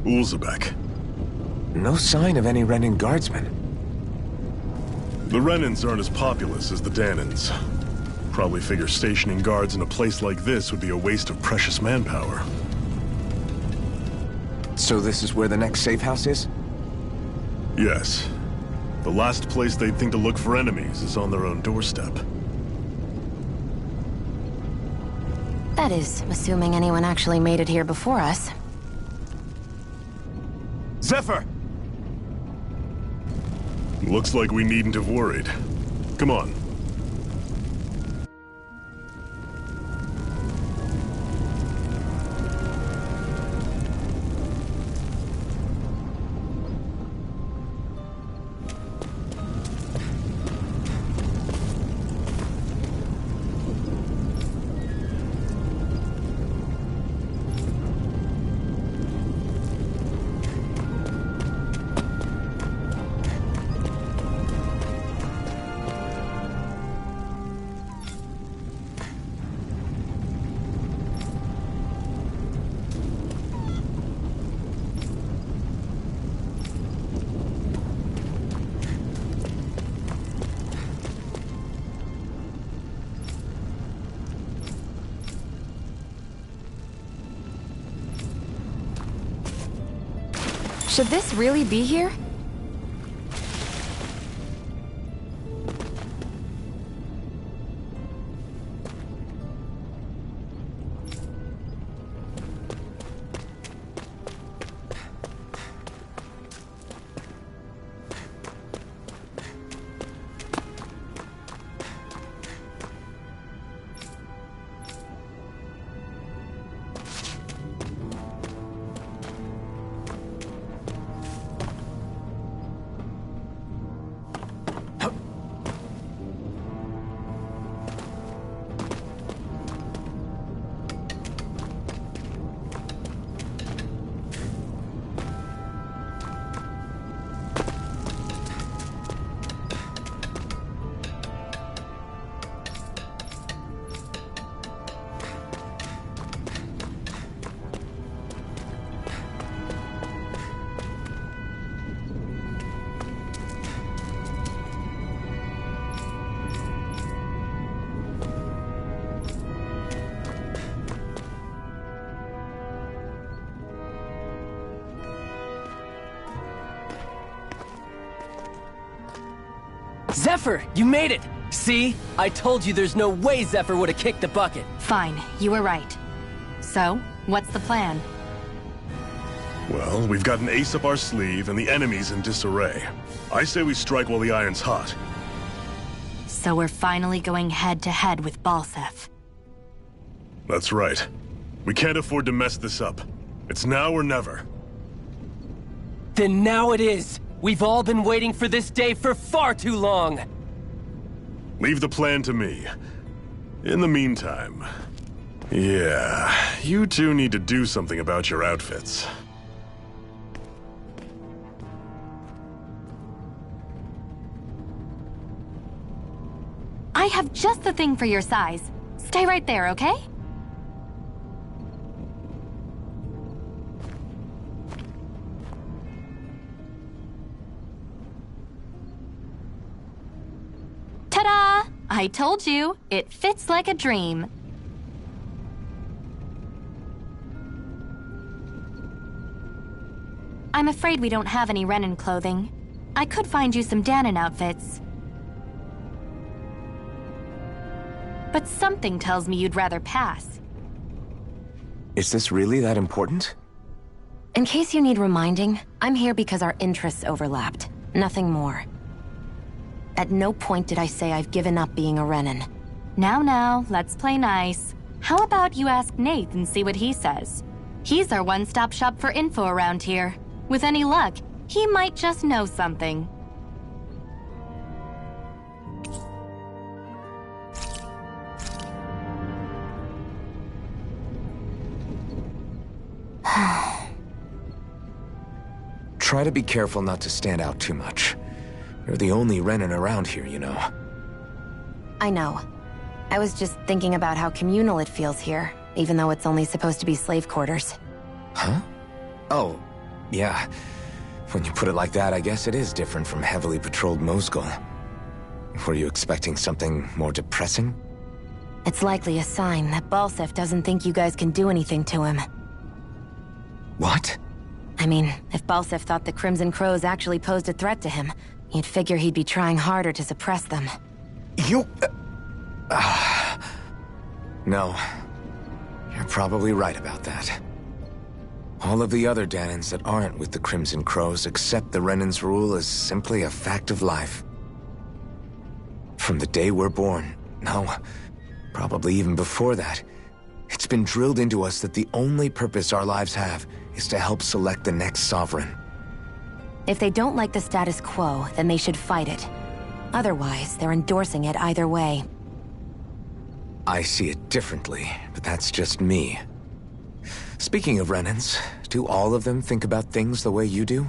Ulzebek. No sign of any Renan guardsmen. The Renans aren't as populous as the Danans. Probably figure stationing guards in a place like this would be a waste of precious manpower. So this is where the next safe house is? Yes. The last place they'd think to look for enemies is on their own doorstep. That is, assuming anyone actually made it here before us. Zephyr! Looks like we needn't have worried. Come on. Should this really be here? Zephyr, you made it! See? I told you there's no way Zephyr would have kicked the bucket. Fine, you were right. So, what's the plan? Well, we've got an ace up our sleeve and the enemy's in disarray. I say we strike while the iron's hot. So we're finally going head-to-head with Balseph. That's right. We can't afford to mess this up. It's now or never. Then now it is! We've all been waiting for this day for far too long! Leave the plan to me. In the meantime... yeah, you two need to do something about your outfits. I have just the thing for your size. Stay right there, okay? Ta-da! I told you, it fits like a dream. I'm afraid we don't have any Renan clothing. I could find you some Dahnan outfits. But something tells me you'd rather pass. Is this really that important? In case you need reminding, I'm here because our interests overlapped. Nothing more. At no point did I say I've given up being a Renan. Now, let's play nice. How about you ask Nath and see what he says? He's our one-stop shop for info around here. With any luck, he might just know something. Try to be careful not to stand out too much. You're the only Renan around here, you know. I know. I was just thinking about how communal it feels here, even though it's only supposed to be slave quarters. Huh? Oh, yeah. When you put it like that, I guess it is different from heavily patrolled Mosgul. Were you expecting something more depressing? It's likely a sign that Balseph doesn't think you guys can do anything to him. What? I mean, if Balseph thought the Crimson Crows actually posed a threat to him, you'd figure he'd be trying harder to suppress them. You... No. You're probably right about that. All of the other Dahnans that aren't with the Crimson Crows accept the Renan's rule as simply a fact of life. From the day we're born, no, probably even before that, it's been drilled into us that the only purpose our lives have is to help select the next sovereign. If they don't like the status quo, then they should fight it. Otherwise, they're endorsing it either way. I see it differently, but that's just me. Speaking of Renans, do all of them think about things the way you do?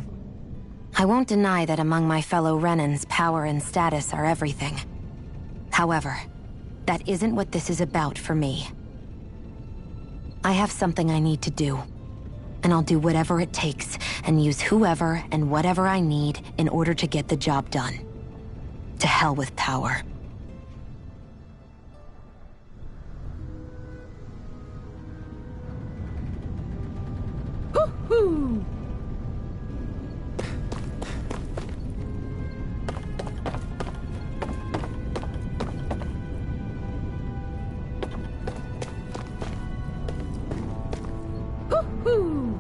I won't deny that among my fellow Renans, power and status are everything. However, that isn't what this is about for me. I have something I need to do, and I'll do whatever it takes, and use whoever and whatever I need in order to get the job done. To hell with power. Woo-hoo! Hoo-hoo!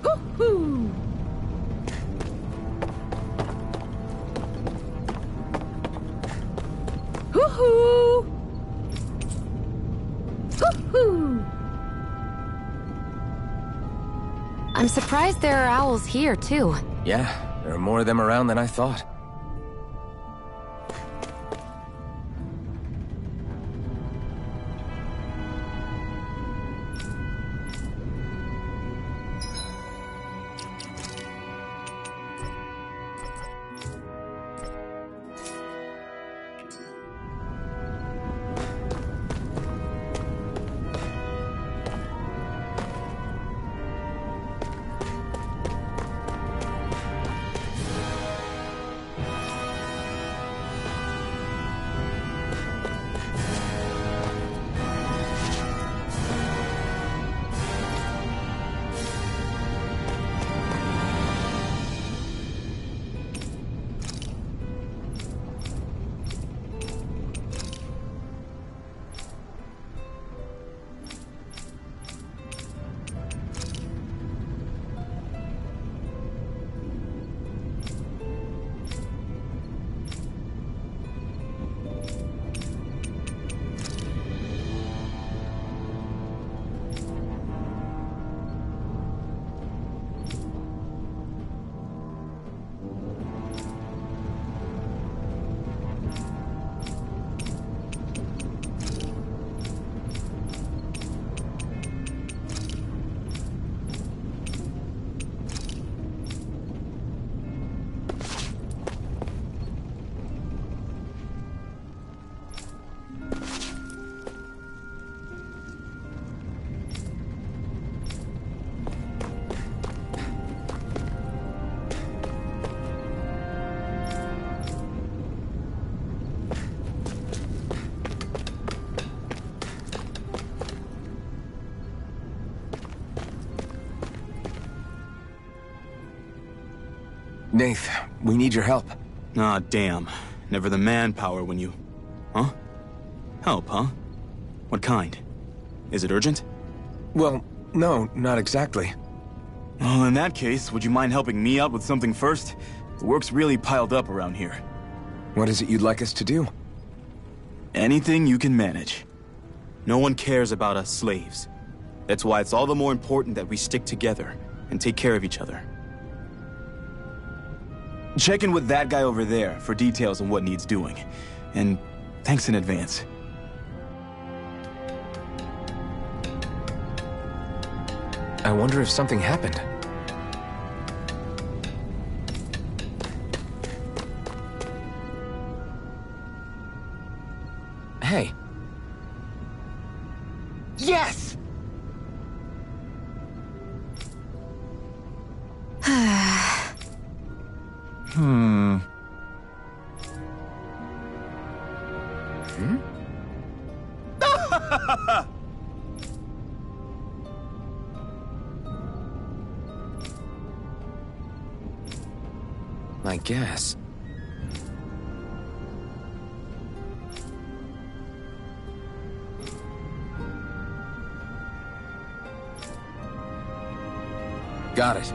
Hoo-hoo! Hoo-hoo! Hoo-hoo! I'm surprised there are owls here, too. Yeah, there are more of them around than I thought. Nath, we need your help. Ah, damn. Never the manpower when you... Huh? Help, huh? What kind? Is it urgent? Well, no, not exactly. Well, in that case, would you mind helping me out with something first? The work's really piled up around here. What is it you'd like us to do? Anything you can manage. No one cares about us slaves. That's why it's all the more important that we stick together and take care of each other. Check in with that guy over there for details on what needs doing. And thanks in advance. I wonder if something happened. Hey. Yes! I guess. Got it.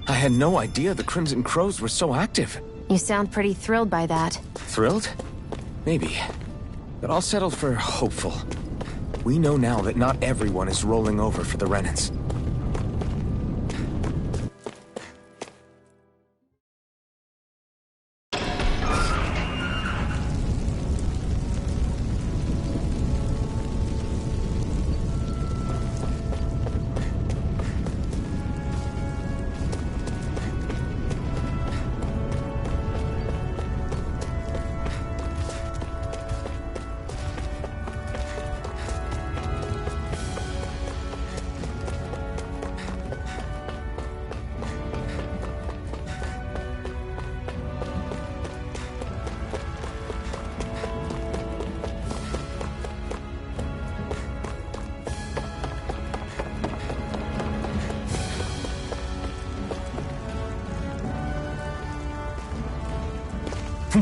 I had no idea the Crimson Crows were so active. You sound pretty thrilled by that. Thrilled? Maybe. But I'll settle for hopeful. We know now that not everyone is rolling over for the Renans.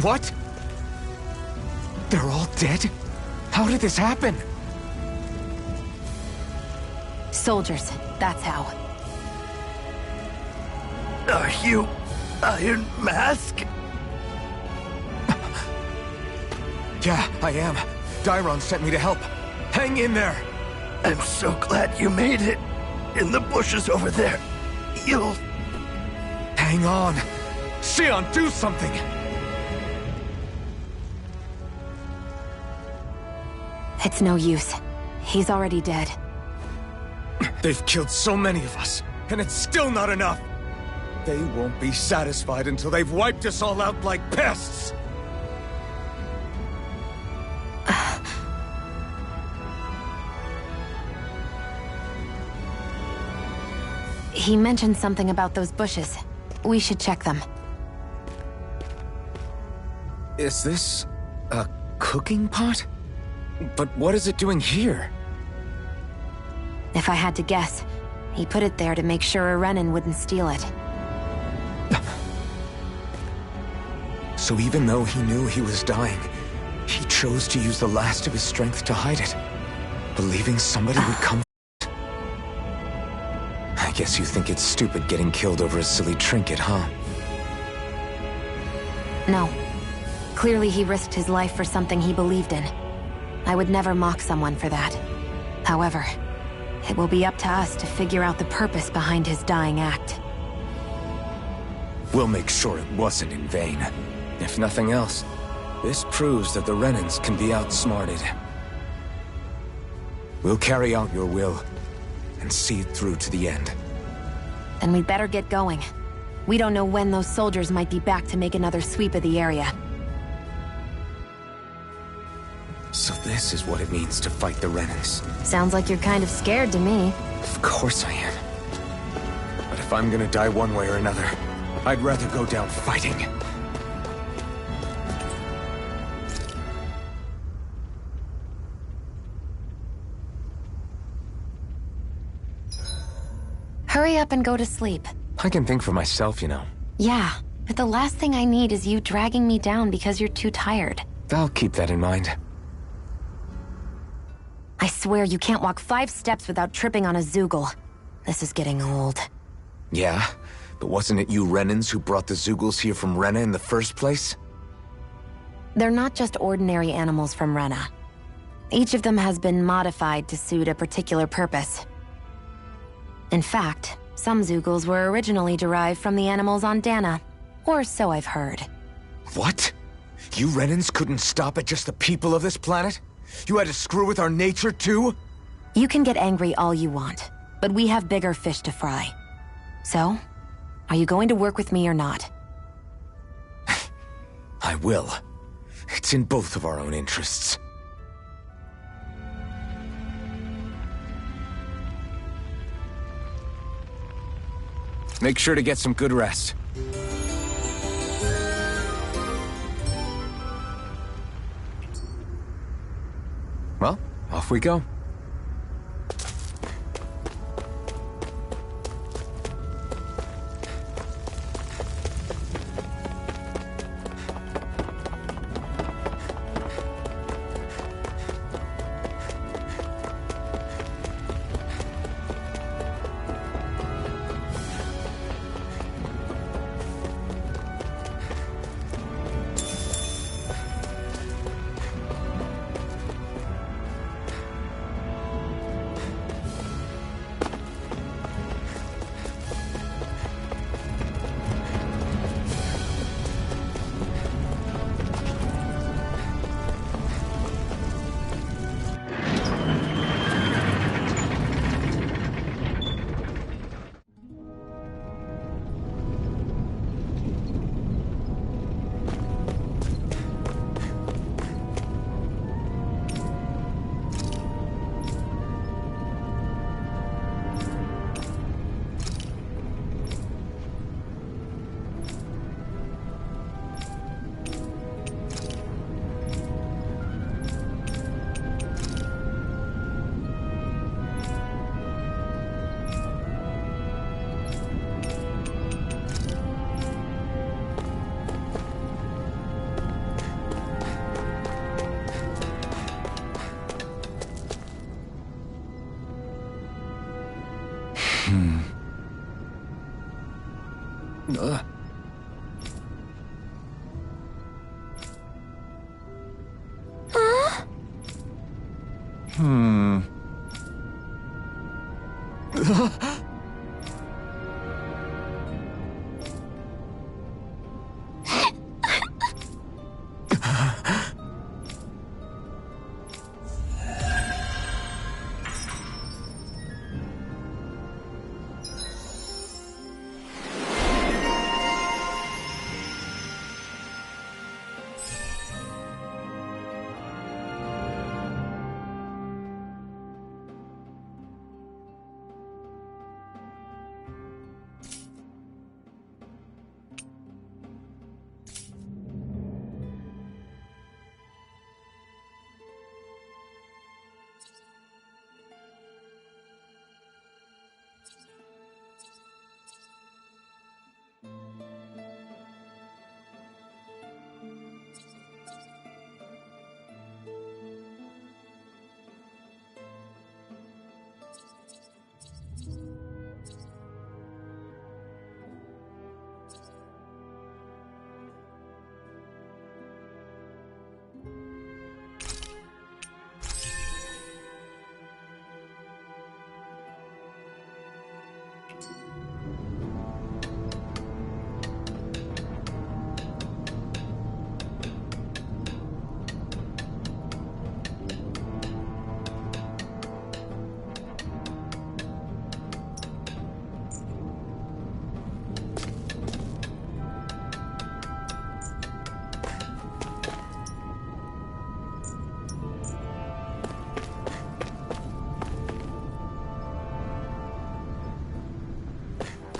What? They're all dead? How did this happen? Soldiers, that's how. Are you Iron Mask? Yeah, I am. Dairon sent me to help. Hang in there! I'm so glad you made it. In the bushes over there. You'll... Hang on. Xion, do something! It's no use. He's already dead. They've killed so many of us, and it's still not enough! They won't be satisfied until they've wiped us all out like pests! He mentioned something about those bushes. We should check them. Is this... a cooking pot? But what is it doing here? If I had to guess, he put it there to make sure a Renan wouldn't steal it. So even though he knew he was dying, he chose to use the last of his strength to hide it, believing somebody would come. I guess you think it's stupid getting killed over a silly trinket, huh? No. Clearly he risked his life for something he believed in. I would never mock someone for that. However, it will be up to us to figure out the purpose behind his dying act. We'll make sure it wasn't in vain. If nothing else, this proves that the Renans can be outsmarted. We'll carry out your will, and see it through to the end. Then we'd better get going. We don't know when those soldiers might be back to make another sweep of the area. So this is what it means to fight the Renans. Sounds like you're kind of scared to me. Of course I am. But if I'm gonna die one way or another, I'd rather go down fighting. Hurry up and go to sleep. I can think for myself, you know. Yeah, but the last thing I need is you dragging me down because you're too tired. I'll keep that in mind. I swear you can't walk 5 steps without tripping on a Zeugle. This is getting old. Yeah? But wasn't it you Renans who brought the Zeugles here from Rena in the first place? They're not just ordinary animals from Rena. Each of them has been modified to suit a particular purpose. In fact, some Zeugles were originally derived from the animals on Dana. Or so I've heard. What? You Renans couldn't stop at just the people of this planet? You had to screw with our nature too? You can get angry all you want, but we have bigger fish to fry. So, are you going to work with me or not? I will. It's in both of our own interests. Make sure to get some good rest. Well, off we go.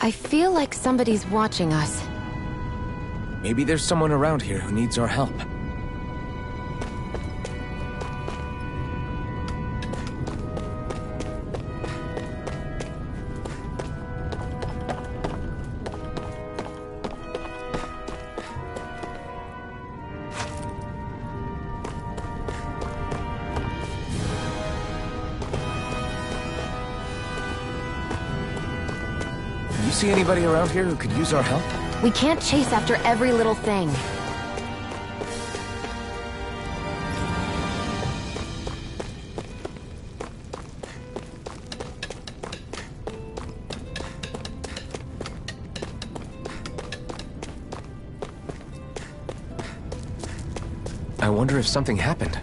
I feel like somebody's watching us. Maybe there's someone around here who needs our help. See anybody around here who could use our help? We can't chase after every little thing. I wonder if something happened.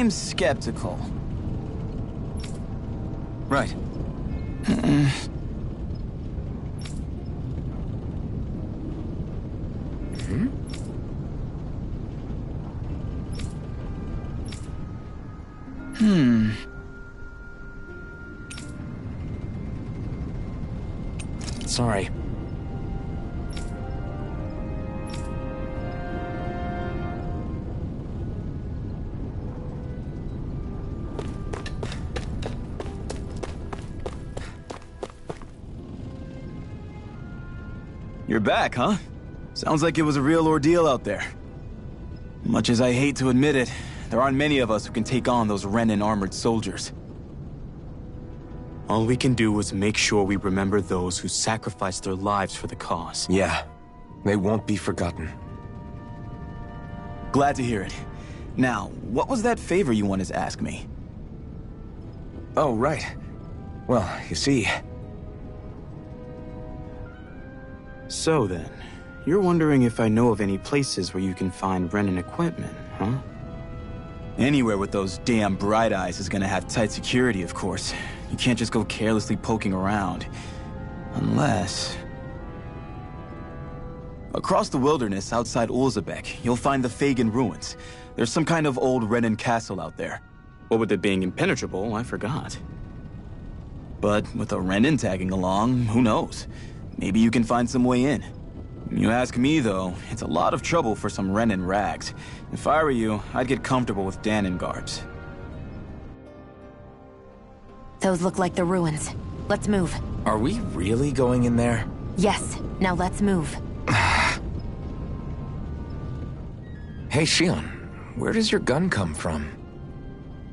I'm skeptical. Right. Sorry. You're back, huh? Sounds like it was a real ordeal out there. Much as I hate to admit it, there aren't many of us who can take on those Renan armored soldiers. All we can do is make sure we remember those who sacrificed their lives for the cause. Yeah, they won't be forgotten. Glad to hear it. Now, what was that favor you wanted to ask me? Oh, right. Well, you see... So then, you're wondering if I know of any places where you can find Renan equipment, huh? Anywhere with those damn bright eyes is gonna have tight security, of course. You can't just go carelessly poking around. Unless... Across the wilderness outside Ulzebek, you'll find the Fagan ruins. There's some kind of old Renan castle out there. What with it being impenetrable, I forgot. But with a Renan tagging along, who knows? Maybe you can find some way in. You ask me, though, it's a lot of trouble for some Renan rags. If I were you, I'd get comfortable with Danon garbs. Those look like the ruins. Let's move. Are we really going in there? Yes. Now let's move. Hey, Shionne, where does your gun come from?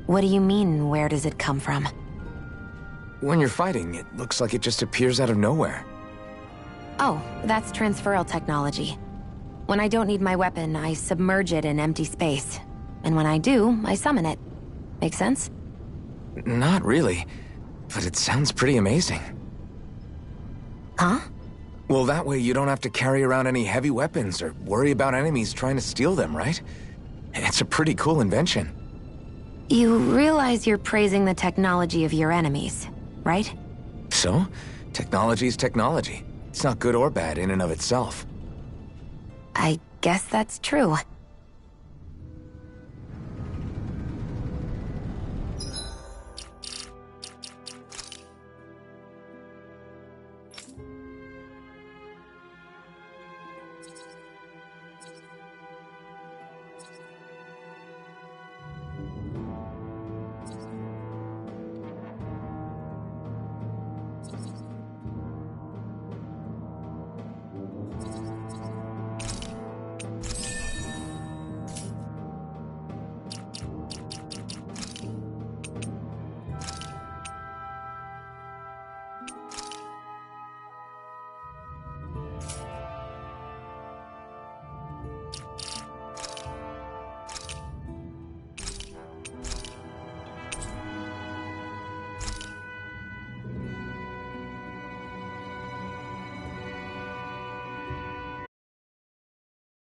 What do you mean, where does it come from? When you're fighting, it looks like it just appears out of nowhere. Oh, that's transferal technology. When I don't need my weapon, I submerge it in empty space. And when I do, I summon it. Make sense? Not really, but it sounds pretty amazing. Huh? Well, that way you don't have to carry around any heavy weapons or worry about enemies trying to steal them, right? It's a pretty cool invention. You realize you're praising the technology of your enemies, right? So, technology's technology. It's not good or bad in and of itself. I guess that's true.